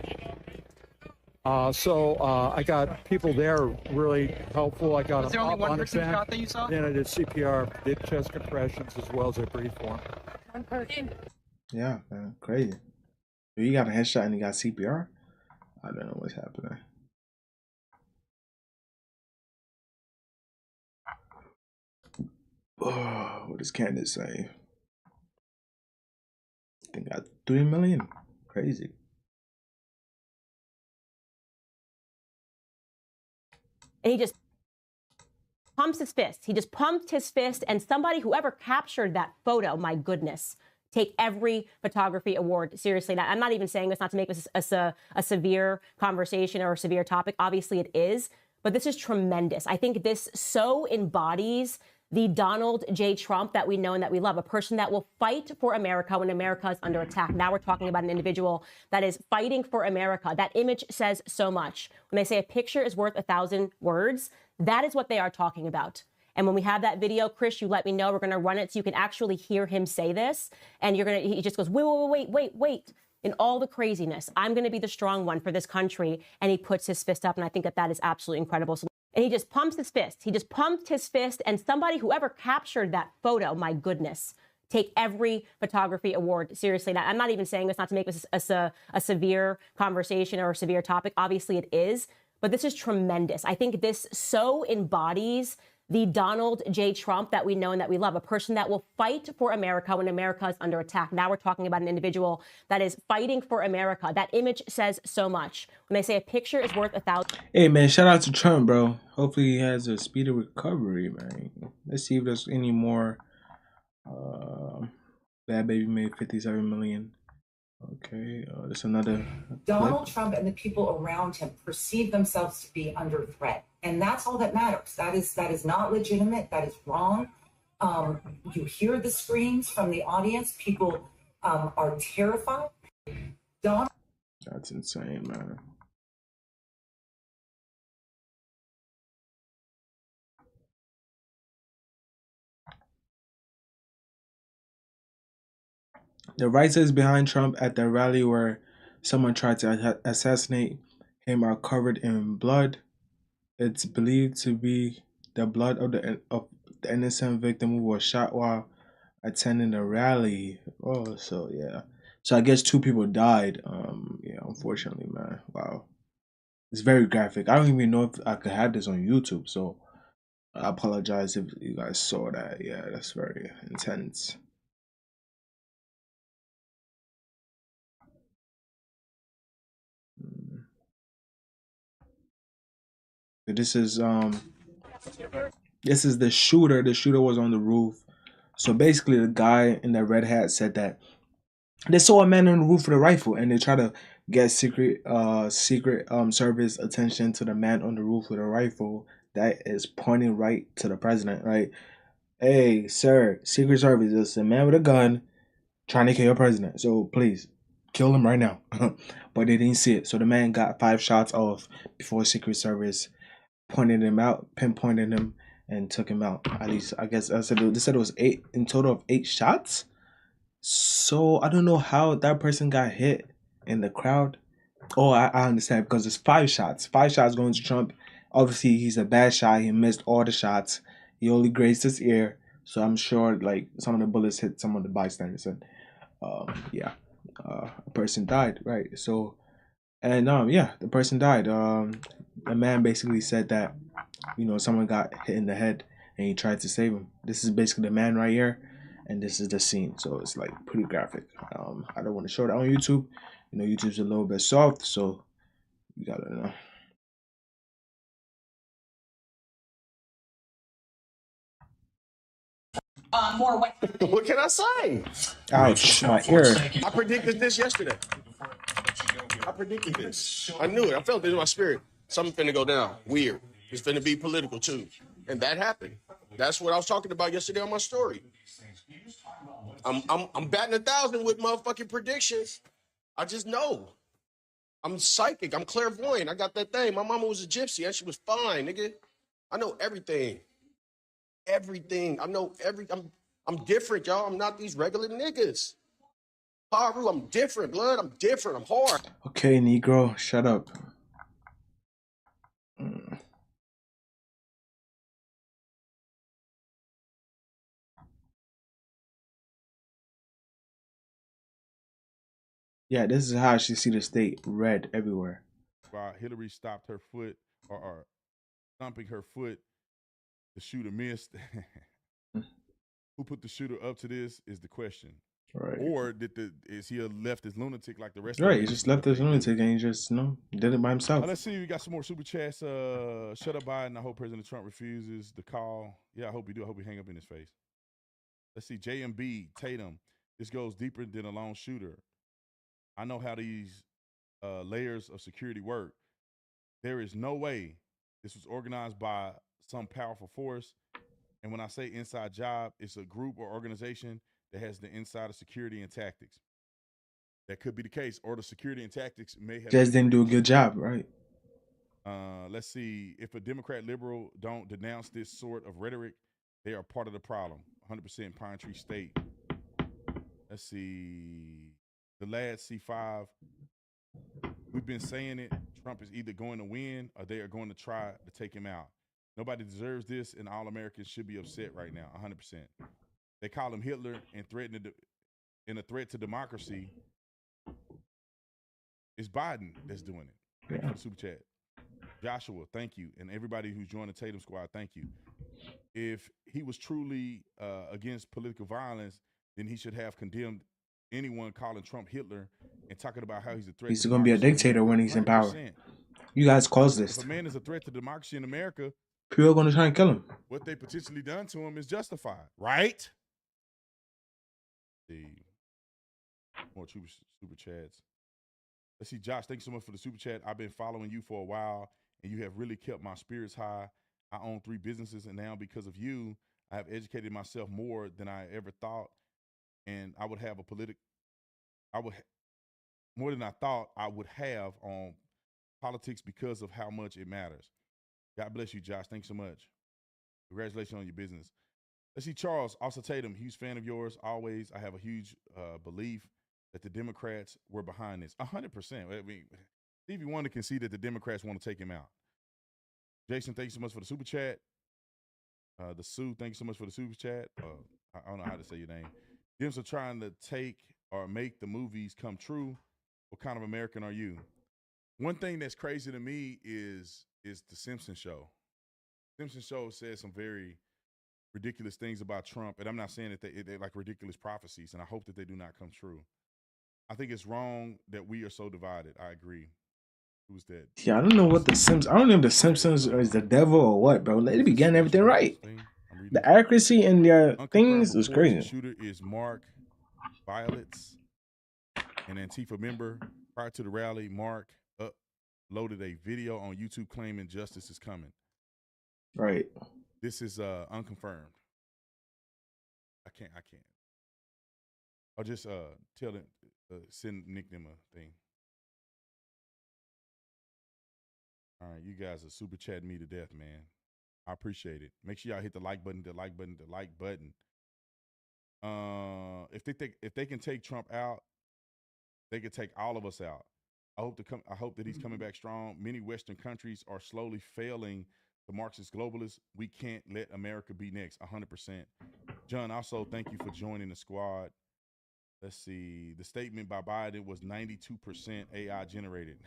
So I got people there really helpful. I got Was there only one person shot that you saw? Then I did CPR, did chest compressions as well as I breathed for him. One person. Yeah, man, crazy. You got a headshot and you got CPR? I don't know what's happening. Oh, what does Candace say? I think I got 3 million. Crazy. And he just pumps his fist. He just pumped his fist, and somebody, whoever captured that photo, my goodness, take every photography award seriously. Now, I'm not even saying this not to make this a severe conversation or a severe topic. Obviously, it is, but this is tremendous. I think this so embodies the Donald J. Trump that we know and that we love, a person that will fight for America when America is under attack. Now we're talking about an individual that is fighting for America. That image says so much. When they say a picture is worth 1,000 words, that is what they are talking about. And when we have that video, Chris, you let me know. We're going to run it so you can actually hear him say this. And he just goes, wait. In all the craziness, I'm going to be the strong one for this country. And he puts his fist up. And I think that is absolutely incredible. And he just pumps his fist. He just pumped his fist. And somebody, whoever captured that photo, my goodness, take every photography award seriously. Now, I'm not even saying this not to make this a severe conversation or a severe topic. Obviously, it is. But this is tremendous. I think this so embodies the Donald J. Trump that we know and that we love, a person that will fight for America when America is under attack. Now we're talking about an individual that is fighting for America. That image says so much. When they say a picture is worth 1,000. Hey, man, shout out to Trump, bro. Hopefully he has a speedy recovery, man. Let's see if there's any more. Bad Baby made 57 million. Okay, there's another. Donald Trump and the people around him perceive themselves to be under threat. And that's all that matters. That is not legitimate. That is wrong. You hear the screams from the audience. People are terrified. That's insane, man. The writers behind Trump at the rally where someone tried to assassinate him are covered in blood. It's believed to be the blood of the innocent victim who was shot while attending the rally. Oh, so yeah. So I guess 2 people died. Yeah, unfortunately, man. Wow. It's very graphic. I don't even know if I could have this on YouTube, so I apologize if you guys saw that. Yeah, that's very intense. This is the shooter. The shooter was on the roof. So basically the guy in the red hat said that they saw a man on the roof with a rifle and they try to get secret service attention to the man on the roof with a rifle that is pointing right to the president, right? Hey, sir, Secret Service is a man with a gun trying to kill your president. So please kill him right now. But they didn't see it. So the man got 5 shots off before Secret Service pointed him out, pinpointed him, and took him out. At least, I guess they said it was 8 in total of 8 shots. So I don't know how that person got hit in the crowd. Oh, I understand, because it's 5 shots. 5 shots going to Trump. Obviously, he's a bad shot. He missed all the shots. He only grazed his ear. So I'm sure like some of the bullets hit some of the bystanders. And yeah, a person died, right? So, and yeah, the person died. The man basically said that, you know, someone got hit in the head and he tried to save him. This is basically the man right here, and this is the scene. So it's like pretty graphic. I don't want to show that on YouTube. You know, YouTube's a little bit soft, so you gotta know. More what can I say? Ouch, my ear. I predicted this yesterday. I predicted this. I knew it. I felt it in my spirit. Something finna go down. Weird. It's finna be political too. And that happened. That's what I was talking about yesterday on my story. I'm batting 1,000 with motherfucking predictions. I just know. I'm psychic. I'm clairvoyant. I got that thing. My mama was a gypsy and she was fine, nigga. I know everything. Everything. I know I'm different, y'all. I'm not these regular niggas. Haru, I'm different, blood. I'm different. I'm hard. Okay, Negro, shut up. Yeah, this is how she see the state red everywhere. Hillary stopped her foot or stomping her foot. The shooter missed. Who put the shooter up to this is the question. Right. Or is he a leftist lunatic like the rest Right, of them? he just left this lunatic and he just did it by himself. Let's see, we got some more super chats. Shut up, Biden. I hope President Trump refuses the call. Yeah, I hope he do. I hope he hang up in his face. Let's see, JMB, Tatum. This goes deeper than a lone shooter. I know how these layers of security work. There is no way this was organized by some powerful force. And when I say inside job, it's a group or organization that has the insider security and tactics. That could be the case, or the security and tactics may have Just didn't do a good job, right? Let's see. If a Democrat liberal don't denounce this sort of rhetoric, they are part of the problem. 100% Pine Tree State. Let's see. The lad C5. We've been saying it. Trump is either going to win or they are going to try to take him out. Nobody deserves this, and all Americans should be upset right now, 100%. They call him Hitler and a threat to democracy. It's Biden that's doing it. Thank you for the super chat. Joshua, thank you. And everybody who's joined the Tatum Squad, thank you. If he was truly against political violence, then he should have condemned anyone calling Trump Hitler and talking about how he's a threat. He's going to be a dictator when he's in power. You guys caused this. If a man is a threat to democracy in America, people are going to try and kill him. What they potentially done to him is justified, right? The more super chats. Let's see, Josh, thanks so much for the super chat. I've been following you for a while, and you have really kept my spirits high. I own 3 businesses, and now because of you, I have educated myself more than I ever thought, and I would have more than I thought I would have on politics because of how much it matters. God bless you, Josh. Thanks so much. Congratulations on your business. Let's see, Charles, also Tatum, huge fan of yours. Always, I have a huge belief that the Democrats were behind this. 100%. I mean, Stevie Wonder can see that the Democrats want to take him out. Jason, thank you so much for the super chat. The Sue, thank you so much for the super chat. I don't know how to say your name. Dems are trying to take or make the movies come true. What kind of American are you? One thing that's crazy to me is the Simpsons show. Simpsons show says some very ridiculous things about Trump, and I'm not saying that they're like ridiculous prophecies, and I hope that they do not come true. I think it's wrong that we are so divided. I agree. Who's that? Yeah, I don't know what the Simpsons. I don't know if the Simpsons is the devil or what, bro. They be getting everything right. The accuracy in their things is crazy. The shooter is Mark Violets, an Antifa member. Prior to the rally, Mark uploaded a video on YouTube claiming justice is coming. Right. This is unconfirmed. I can't. I'll just tell them, send Nick them a thing. All right, you guys are super chatting me to death, man. I appreciate it. Make sure y'all hit the like button, the like button, the like button. If they can take Trump out, they can take all of us out. I hope that he's coming back strong. Many Western countries are slowly failing the Marxist globalists. We can't let America be next. 100%. John, also thank you for joining the squad. Let's see. The statement by Biden was 92% AI generated.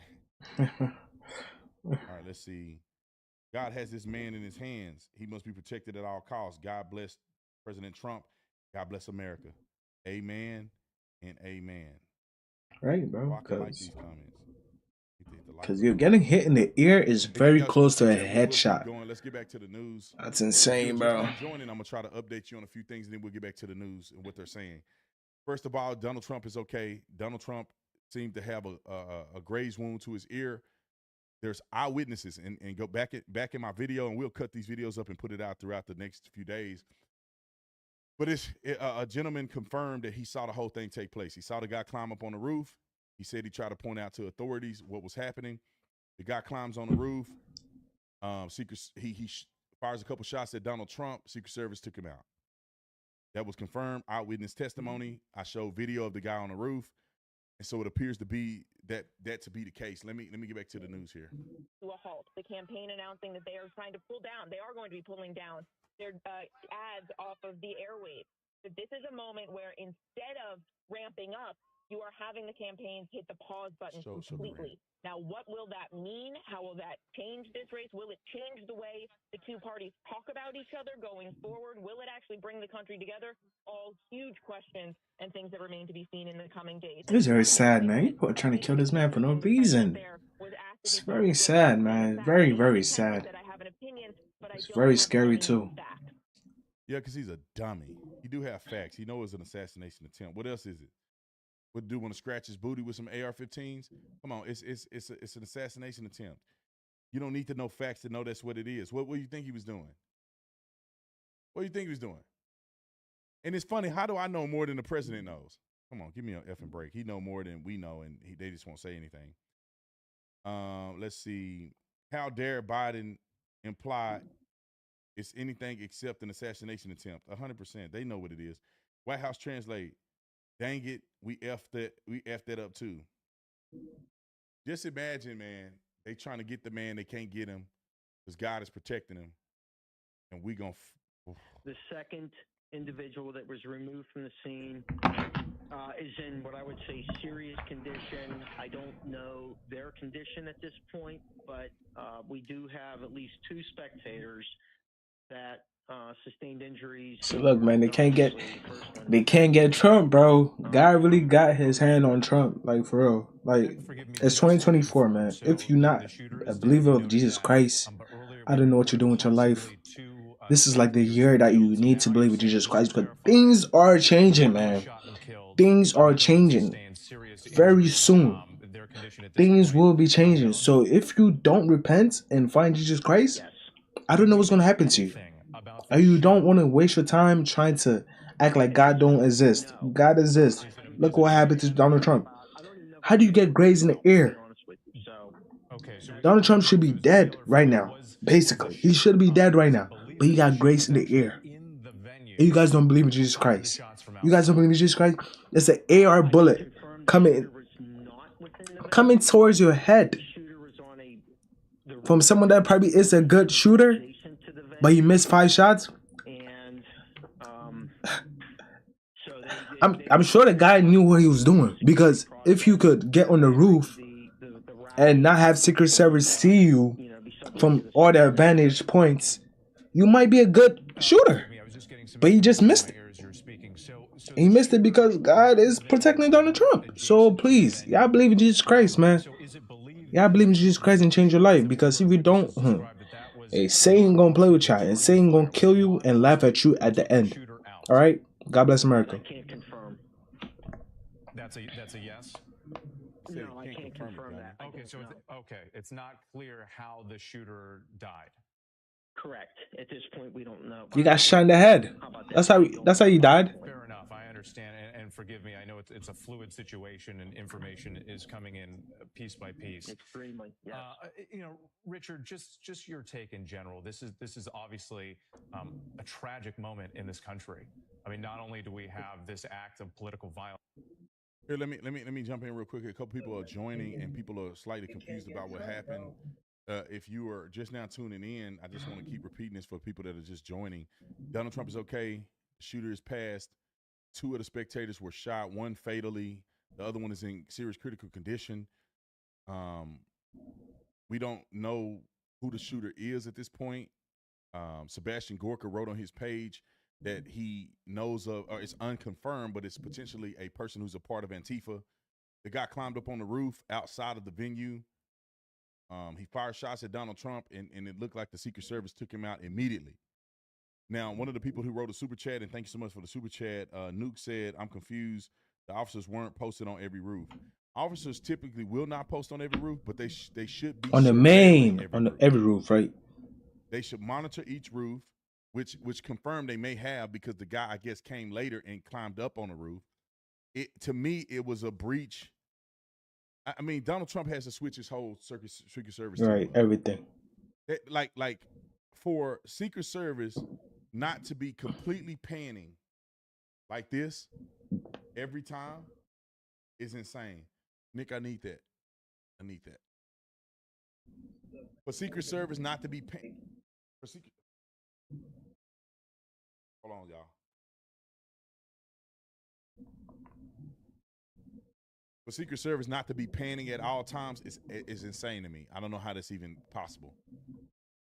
All right, let's see. God has this man in his hands. He must be protected at all costs. God bless President Trump. God bless America. Amen and amen. Right, bro. I like these comments. Because you're getting hit in the ear is very close to a headshot. Let's get back to the news. That's insane, bro. I'm going to try to update you on a few things, and then we'll get back to the news and what they're saying. First of all, Donald Trump is okay. Donald Trump seemed to have a graze wound to his ear. There's eyewitnesses, and go back in my video, and we'll cut these videos up and put it out throughout the next few days. But a gentleman confirmed that he saw the whole thing take place. He saw the guy climb up on the roof. He said he tried to point out to authorities what was happening. The guy climbs on the roof. He fires a couple shots at Donald Trump. Secret Service took him out. That was confirmed. Eyewitness testimony. I showed video of the guy on the roof, and so it appears to be that to be the case. Let me get back to the news here. To a halt. The campaign announcing that they are trying to pull down. They are going to be pulling down their ads off of the airwaves. But this is a moment where instead of ramping up, you are having the campaigns hit the pause button completely. Now, what will that mean? How will that change this race? Will it change the way the two parties talk about each other going forward? Will it actually bring the country together? All huge questions and things that remain to be seen in the coming days. It's very sad, man. People are trying to kill this man for no reason. It's very sad, man. Very, very sad. It's very scary, too. Yeah, because he's a dummy. He do have facts. He knows it's an assassination attempt. What else is it? Would dude want to scratch his booty with some AR-15s? Come on, it's an assassination attempt. You don't need to know facts to know that's what it is. What do you think he was doing? What do you think he was doing? And it's funny, how do I know more than the president knows? Come on, give me an effing break. He know more than we know, and they just won't say anything. Let's see. How dare Biden imply it's anything except an assassination attempt? 100%. They know what it is. White House translate. Dang it, we effed that up too. Just imagine, man, they trying to get the man, they can't get him because God is protecting him. And we gonna... The second individual that was removed from the scene is in what I would say serious condition. I don't know their condition at this point, but we do have at least 2 spectators that sustained injuries. So look, man, they can't get Trump, bro. God really got his hand on Trump, like for real. Like it's 2024, man. If you're not a believer of Jesus Christ, I don't know what you're doing with your life. This is like the year that you need to believe in Jesus Christ, because things are changing, man. Things are changing very soon. Things will be changing. So if you don't repent and find Jesus Christ, I don't know what's gonna happen to you. You don't want to waste your time trying to act like God don't exist. God exists. Look what happened to Donald Trump. How do you get grace in the ear? Donald Trump should be dead right now. Basically, he should be dead right now. But he got grace in the ear. And you guys don't believe in Jesus Christ. You guys don't believe in Jesus Christ? It's an AR bullet coming towards your head from someone that probably is a good shooter, but he missed 5 shots. I'm sure the guy knew what he was doing, because if you could get on the roof and not have Secret Service see you from all the vantage points, you might be a good shooter. But he just missed it. And he missed it because God is protecting Donald Trump. So please, y'all believe in Jesus Christ, man. Y'all believe in Jesus Christ and change your life, because if you don't, hey, Satan gonna play with y'all, and Satan gonna kill you and laugh at you at the end. All right? God bless America. I can't confirm. That's a yes. No, I can't confirm that. Okay, so it's not clear how the shooter died. Correct. At this point, we don't know. You got shot in the head. That's how you died. Fair enough. I understand, and forgive me. I know it's a fluid situation, and information is coming in piece by piece. Extremely. Yes. Richard, just your take in general. This is obviously a tragic moment in this country. I mean, not only do we have this act of political violence. Here, let me jump in real quick. A couple people are joining, and people are slightly confused about what happened. If you are just now tuning in, I just want to keep repeating this for people that are just joining. Donald Trump is okay. The shooter is passed. 2 of the spectators were shot, 1 fatally. The other one is in serious critical condition. We don't know who the shooter is at this point. Sebastian Gorka wrote on his page that he knows of, or it's unconfirmed, but it's potentially a person who's a part of Antifa. The guy climbed up on the roof outside of the venue. He fired shots at Donald Trump, and it looked like the Secret Service took him out immediately. Now, one of the people who wrote a super chat, and thank you so much for the super chat, Nuke said, "I'm confused. The officers weren't posted on every roof." Officers typically will not post on every roof, but they should be on the every roof, right? They should monitor each roof, which confirmed they may have, because the guy, I guess, came later and climbed up on the roof. To me, it was a breach. I mean, Donald Trump has to switch his whole Secret Service. Right, everything. Like for Secret Service not to be completely panning like this every time is insane. Nick, I need that. I need that. For Secret Service not to be paying. Hold on, y'all. For Secret Service not to be panning at all times is insane to me. I don't know how that's even possible.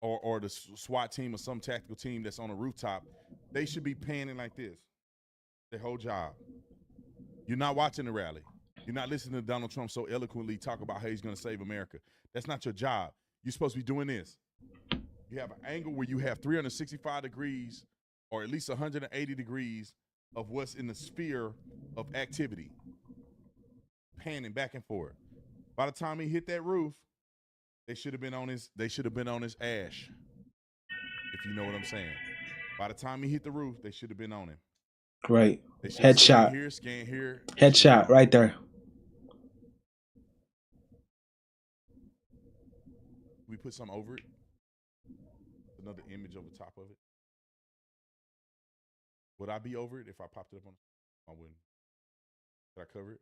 Or the SWAT team or some tactical team that's on a rooftop, they should be panning like this. Their whole job. You're not watching the rally. You're not listening to Donald Trump so eloquently talk about how he's going to save America. That's not your job. You're supposed to be doing this. You have an angle where you have 365 degrees or at least 180 degrees of what's in the sphere of activity. Panning back and forth. By the time he hit that roof, they should have been on his ash. If you know what I'm saying. By the time he hit the roof, they should have been on him. Right. Headshot. Scan here. Headshot right there. We put some over it. Another image over top of it. Would I be over it if I popped it up on? I wouldn't. Could I cover it?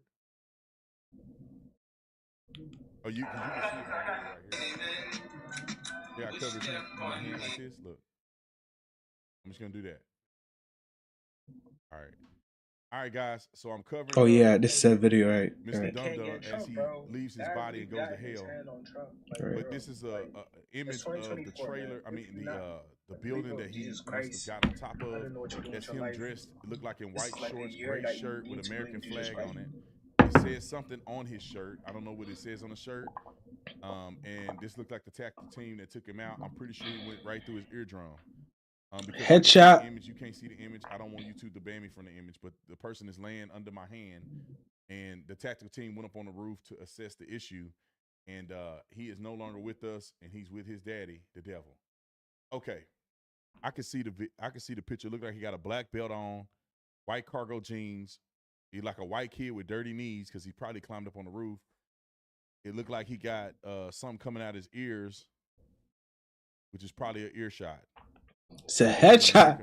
Oh, you can see it right here. Yeah, I covered it with my hand like this. Look. I'm just gonna do that. All right. All right, guys. So I'm covering. Oh yeah, this is a video, right? Mr. Dum-Dum as he leaves his body and goes to hell. But this is a image of the trailer. I mean the building that he must have got on top of. That's him dressed. It looked like in white shorts, gray shirt with American flag on it. It says something on his shirt. I don't know what it says on the shirt. And this looked like the tactical team that took him out. I'm pretty sure he went right through his eardrum. Headshot. Image, you can't see the image. I don't want YouTube to ban me from the image, but the person is laying under my hand, and the tactical team went up on the roof to assess the issue, and he is no longer with us, and he's with his daddy, the devil. Okay, I can see the picture. Look like he got a black belt on, white cargo jeans. He's like a white kid with dirty knees because he probably climbed up on the roof. It looked like he got something coming out his ears, which is probably an earshot. It's a headshot.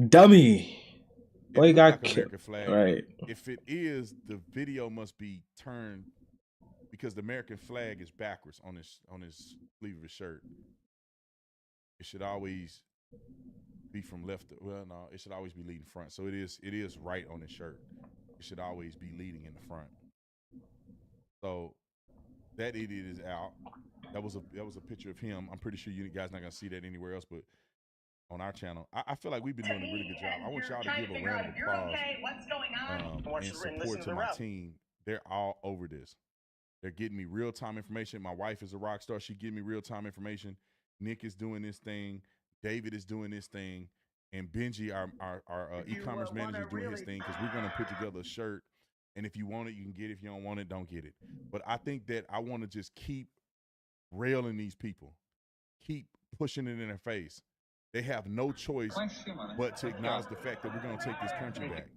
Dummy. Boy got killed. Right. If it is, the video must be turned because the American flag is backwards on his sleeve of his shirt. It should always be from left. Well, no, it should always be leading front. So it is right on his shirt. It should always be leading in the front. So that idiot is out. That was a picture of him. I'm pretty sure you guys not gonna see that anywhere else, but on our channel, I feel like we've been doing a really good job. I want y'all to give a round of applause and support to my team. They're all over this. They're getting me real time information. My wife is a rock star. She getting me real time information. Nick is doing this thing. David is doing this thing, and Benji, our e-commerce manager, is doing his thing because we're gonna put together a shirt. And if you want it, you can get it. If you don't want it, don't get it. But I think that I want to just keep railing these people, keep pushing it in their face. They have no choice but to acknowledge the fact that we're going to take this country back.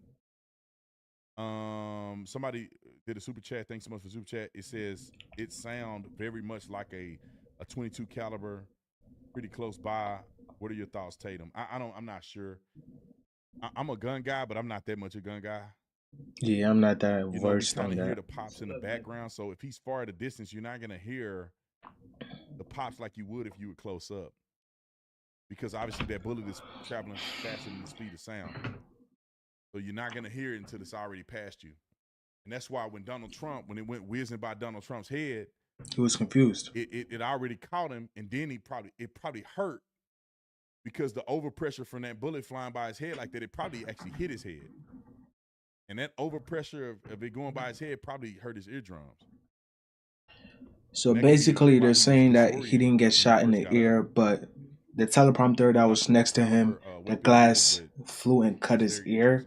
Somebody did a super chat. Thanks so much for super chat. It says it sounds very much like a 22 caliber, pretty close by. What are your thoughts, Tatum? I'm not sure. I'm a gun guy, but I'm not that much a gun guy. Yeah, I'm not that versed on that. You hear the that. pops in the background, so if he's far at a distance, you're not gonna hear the pops like you would if you were close up, because obviously that bullet is traveling faster than the speed of sound. So you're not gonna hear it until it's already past you, and that's why when it went whizzing by Donald Trump's head, He was confused. it already caught him, and then it probably hurt because the overpressure from that bullet flying by his head like that, it probably actually hit his head. And that overpressure of it going by his head probably hurt his eardrums. So basically, they're saying that he didn't get shot in the ear, but the teleprompter that was next to him, the glass flew and cut his ear.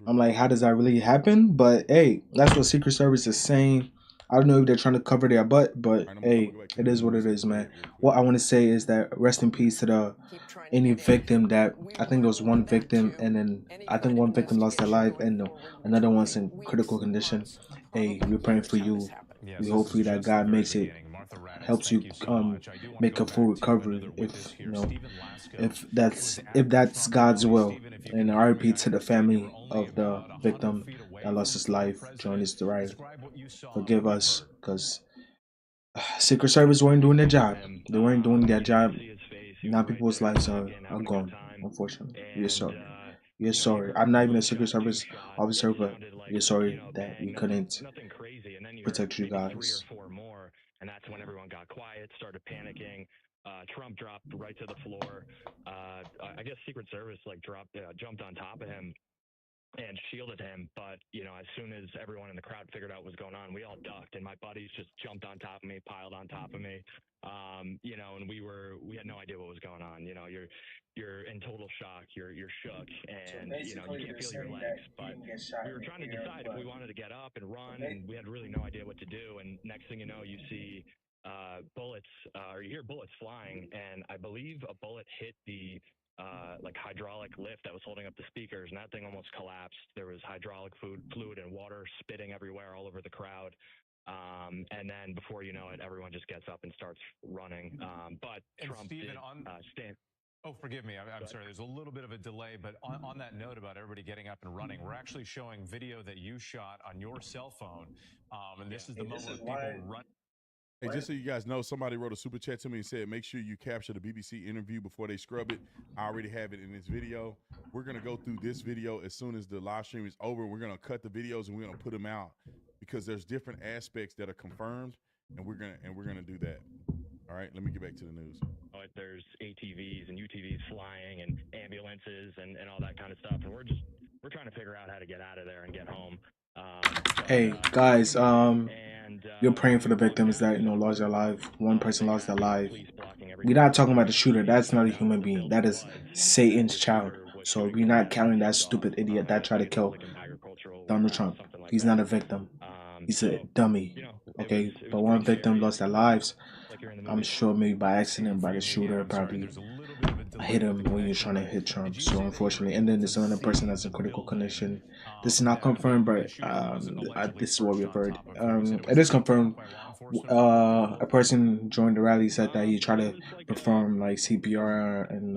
I'm like, how does that really happen? But hey, that's what Secret Service is saying. I don't know if they're trying to cover their butt, but hey, it is what it is, man. What I want to say is that rest in peace to any victim that, I think there was one victim, and then I think one victim lost their life, and another one's in critical condition. Hey, we're praying for you. We hope that God makes it helps you make a full recovery if that's God's will. And RIP to the family of the victim that lost his life during this riot. Forgive us, because Secret Service weren't doing their job. They weren't doing their job. Now people's lives are gone, unfortunately. We're sorry. We're sorry. I'm not even a Secret Service officer, but we're sorry that we couldn't protect you guys. And that's when everyone got quiet, started panicking. Trump dropped right to the floor. I guess Secret Service jumped on top of him and shielded him. But, as soon as everyone in the crowd figured out what was going on, we all ducked, and my buddies just jumped on top of me, piled on top of me. And we had no idea what was going on. You're in total shock. You're shook, and you can't feel your legs. But we were trying to decide if we wanted to get up and run, and we had really no idea what to do. And next thing you know, you see bullets, or you hear bullets flying, and I believe a bullet hit the hydraulic lift that was holding up the speakers, and that thing almost collapsed. There was hydraulic fluid and water spitting everywhere all over the crowd. And then before you know it, everyone just gets up and starts running. But and Trump Stephen, did stand. Oh, forgive me. I'm sorry. There's a little bit of a delay, but on that note about everybody getting up and running, we're actually showing video that you shot on your cell phone. And this is the moment of people run. Hey, just so you guys know, somebody wrote a super chat to me and said, make sure you capture the BBC interview before they scrub it. I already have it in this video. We're going to go through this video as soon as the live stream is over. We're going to cut the videos and we're going to put them out because there's different aspects that are confirmed, and we're going to do that. All right, let me get back to the news. There's ATVs and UTVs flying and ambulances and all that kind of stuff. And we're trying to figure out how to get out of there and get home. Hey guys, you're praying for the victims that lost their life. One person lost their life. We're not talking about the shooter. That's not a human being. That is Satan's child. So we're not counting that stupid idiot that tried to kill Donald Trump. He's not a victim. He's a dummy. Okay, but one victim lost their lives. I'm sure maybe by accident, by the shooter probably hit him when you're trying to hit Trump. So unfortunately, and then there's another person that's in critical condition. This is not confirmed, but this is what we've heard. It is confirmed. A person during the rally said that he tried to perform like CPR and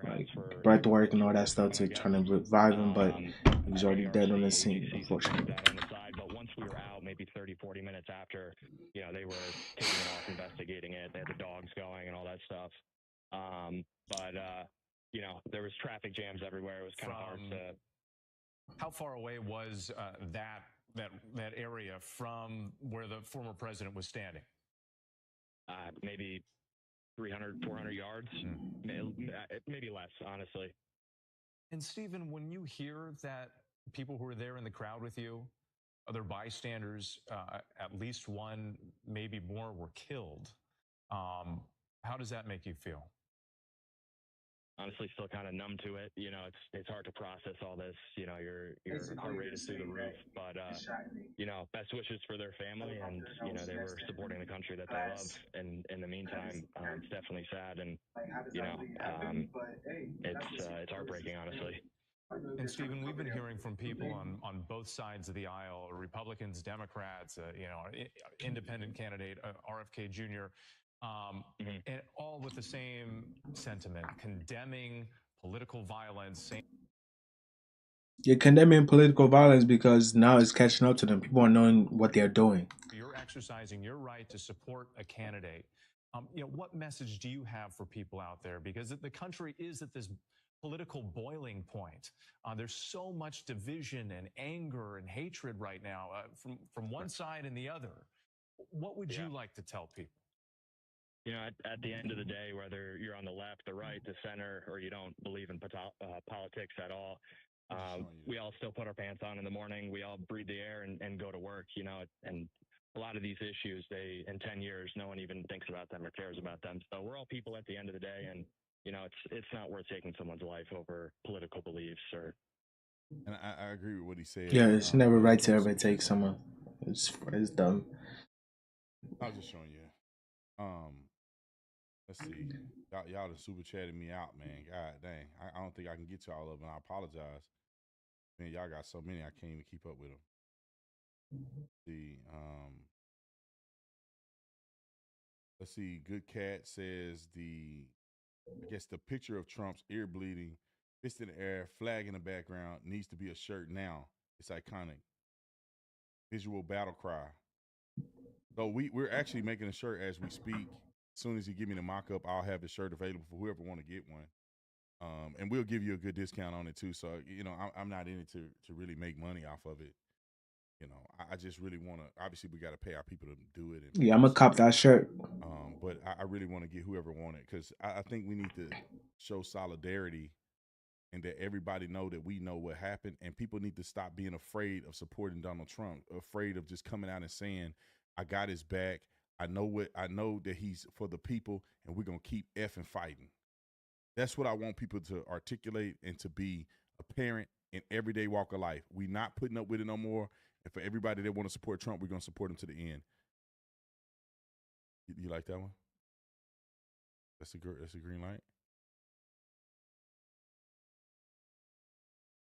like breath work and all that stuff to try to revive him, but he was already dead on the scene, unfortunately. We were out maybe 30-40 minutes after, they were taking it off, investigating it. They had the dogs going and all that stuff. But there was traffic jams everywhere. It was kind of hard to. How far away was that area from where the former president was standing? Maybe 300, 400 yards, maybe less, honestly. And Stephen, when you hear that people who were there in the crowd with you, other bystanders, at least one, maybe more, were killed. How does that make you feel? Honestly, still kind of numb to it. It's hard to process all this. Your heart rate is through the roof. But best wishes for their family, and they were supporting the country that they love. And in the meantime, it's definitely sad, and it's heartbreaking, honestly. And Stephen, we've been hearing from people on both sides of the aisle, Republicans, Democrats, independent candidate, RFK Jr., and all with the same sentiment, condemning political violence. You're condemning political violence because now it's catching up to them. People are knowing what they're doing. You're exercising your right to support a candidate. What message do you have for people out there? Because the country is at this political boiling point. There's so much division and anger and hatred right now from one side and the other. What would you like to tell people? At the end of the day, whether you're on the left, the right, the center, or you don't believe in politics at all, we all still put our pants on in the morning. We all breathe the air and go to work, and a lot of these issues, in 10 years, no one even thinks about them or cares about them. So we're all people at the end of the day, and it's not worth taking someone's life over political beliefs or. And I agree with what he said. Yeah, it's never right to ever take someone. It's dumb. I was just showing you. Let's see. Y'all done super chatted me out, man. God dang. I don't think I can get to all of them. I apologize. Man, y'all got so many I can't even keep up with them. Let's see. Good Cat says I guess the picture of Trump's ear bleeding, fist in the air, flag in the background needs to be a shirt now. It's iconic. Visual battle cry. So we're actually making a shirt as we speak. As soon as you give me the mock-up, I'll have the shirt available for whoever want to get one. And we'll give you a good discount on it too. So, I'm not in it to really make money off of it. I just really want to, obviously we got to pay our people to do it. Yeah, I'm going to cop that shirt. But I really want to get whoever want it, because I think we need to show solidarity and that everybody know that we know what happened, and people need to stop being afraid of supporting Donald Trump, afraid of just coming out and saying, I got his back. I know that he's for the people, and we're going to keep effing fighting. That's what I want people to articulate and to be apparent in everyday walk of life. We're not putting up with it no more. And for everybody that want to support Trump, we're going to support him to the end. You like that one? That's a green light.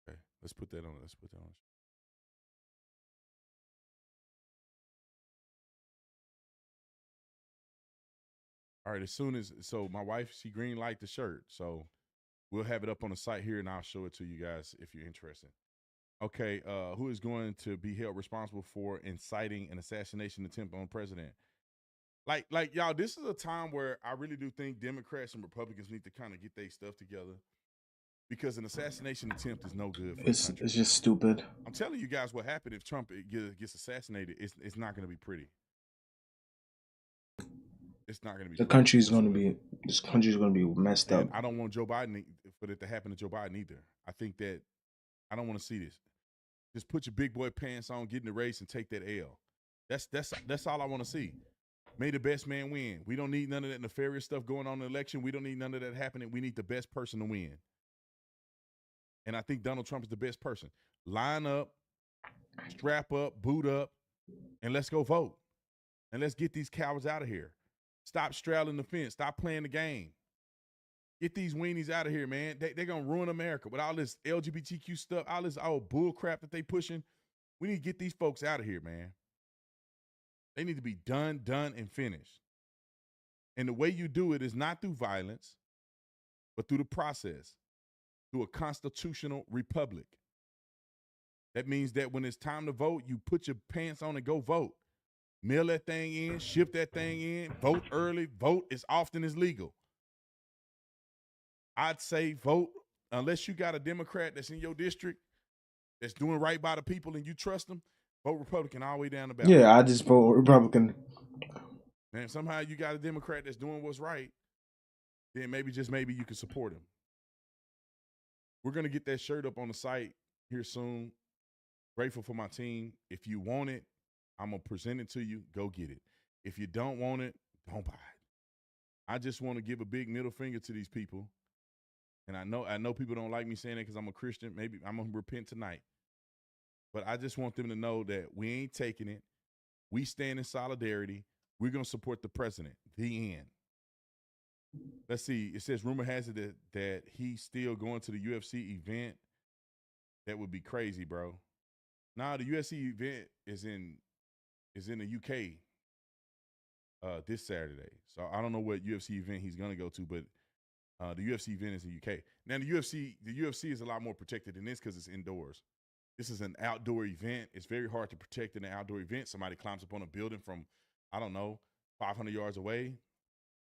Okay, let's put that on. All right, so my wife, she green light the shirt. So we'll have it up on the site here, and I'll show it to you guys if you're interested. Okay, who is going to be held responsible for inciting an assassination attempt on the president? Like y'all, this is a time where I really do think Democrats and Republicans need to kind of get their stuff together, because an assassination attempt is no good for the country. It's just stupid. I'm telling you guys what happened if Trump gets assassinated. It's not going to be pretty. It's not going to be. This country's going to be messed up. I don't want Joe Biden for it to happen to Joe Biden either. I think that I don't want to see this. Just put your big boy pants on, get in the race, and take that L. That's all I want to see. May the best man win. We don't need none of that nefarious stuff going on in the election. We don't need none of that happening. We need the best person to win. And I think Donald Trump is the best person. Line up, strap up, boot up, and let's go vote. And let's get these cowards out of here. Stop straddling the fence. Stop playing the game. Get these weenies out of here, man. They're going to ruin America with all this LGBTQ stuff, all this bull crap that they pushing. We need to get these folks out of here, man. They need to be done, and finished. And the way you do it is not through violence, but through the process, through a constitutional republic. That means that when it's time to vote, you put your pants on and go vote. Mail that thing in, ship that thing in, vote early, vote as often as legal. I'd say vote, unless you got a Democrat that's in your district that's doing right by the people and you trust them, vote Republican all the way down the ballot. Yeah, I just vote Republican. And somehow you got a Democrat that's doing what's right, then maybe you can support him. We're going to get that shirt up on the site here soon. Grateful for my team. If you want it, I'm going to present it to you. Go get it. If you don't want it, don't buy it. I just want to give a big middle finger to these people. And I know people don't like me saying that because I'm a Christian. Maybe I'm going to repent tonight. But I just want them to know that we ain't taking it. We stand in solidarity. We're going to support the president. The end. Let's see. It says rumor has it that he's still going to the UFC event. That would be crazy, bro. Nah, the UFC event is in the UK this Saturday. So I don't know what UFC event he's going to go to, but the UFC event is in the UK. Now the UFC is a lot more protected than this because it's indoors. This is an outdoor event. It's very hard to protect in an outdoor event. Somebody climbs up on a building from, 500 yards away,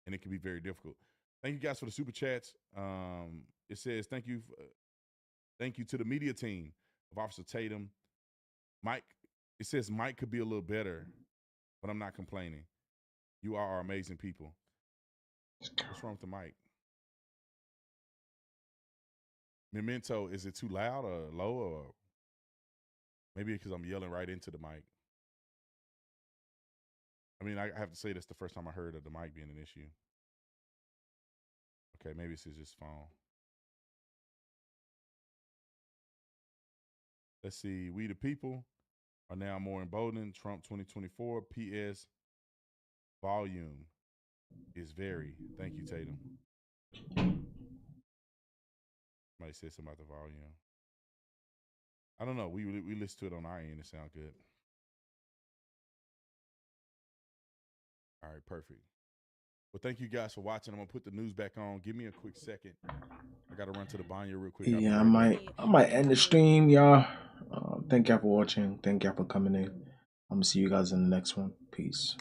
and it can be very difficult. Thank you guys for the super chats. It says thank you to the media team of Officer Tatum. Mike, it says Mike could be a little better, but I'm not complaining. You are amazing people. What's wrong with the mic? Memento, is it too loud or low, or maybe because I'm yelling right into the mic? I mean, I have to say that's the first time I heard of the mic being an issue. Okay, maybe it's just phone. Let's see. We the people are now more emboldened. Trump 2024. P.S. Volume is very. Thank you, Tatum. Somebody said something about the volume. I don't know. We listened to it on our end. It sounds good. All right, perfect. Well, thank you guys for watching. I'm gonna put the news back on. Give me a quick second. I gotta run to the banyo real quick. Yeah, I might end the stream, y'all. Thank y'all for watching. Thank y'all for coming in. I'm gonna see you guys in the next one. Peace.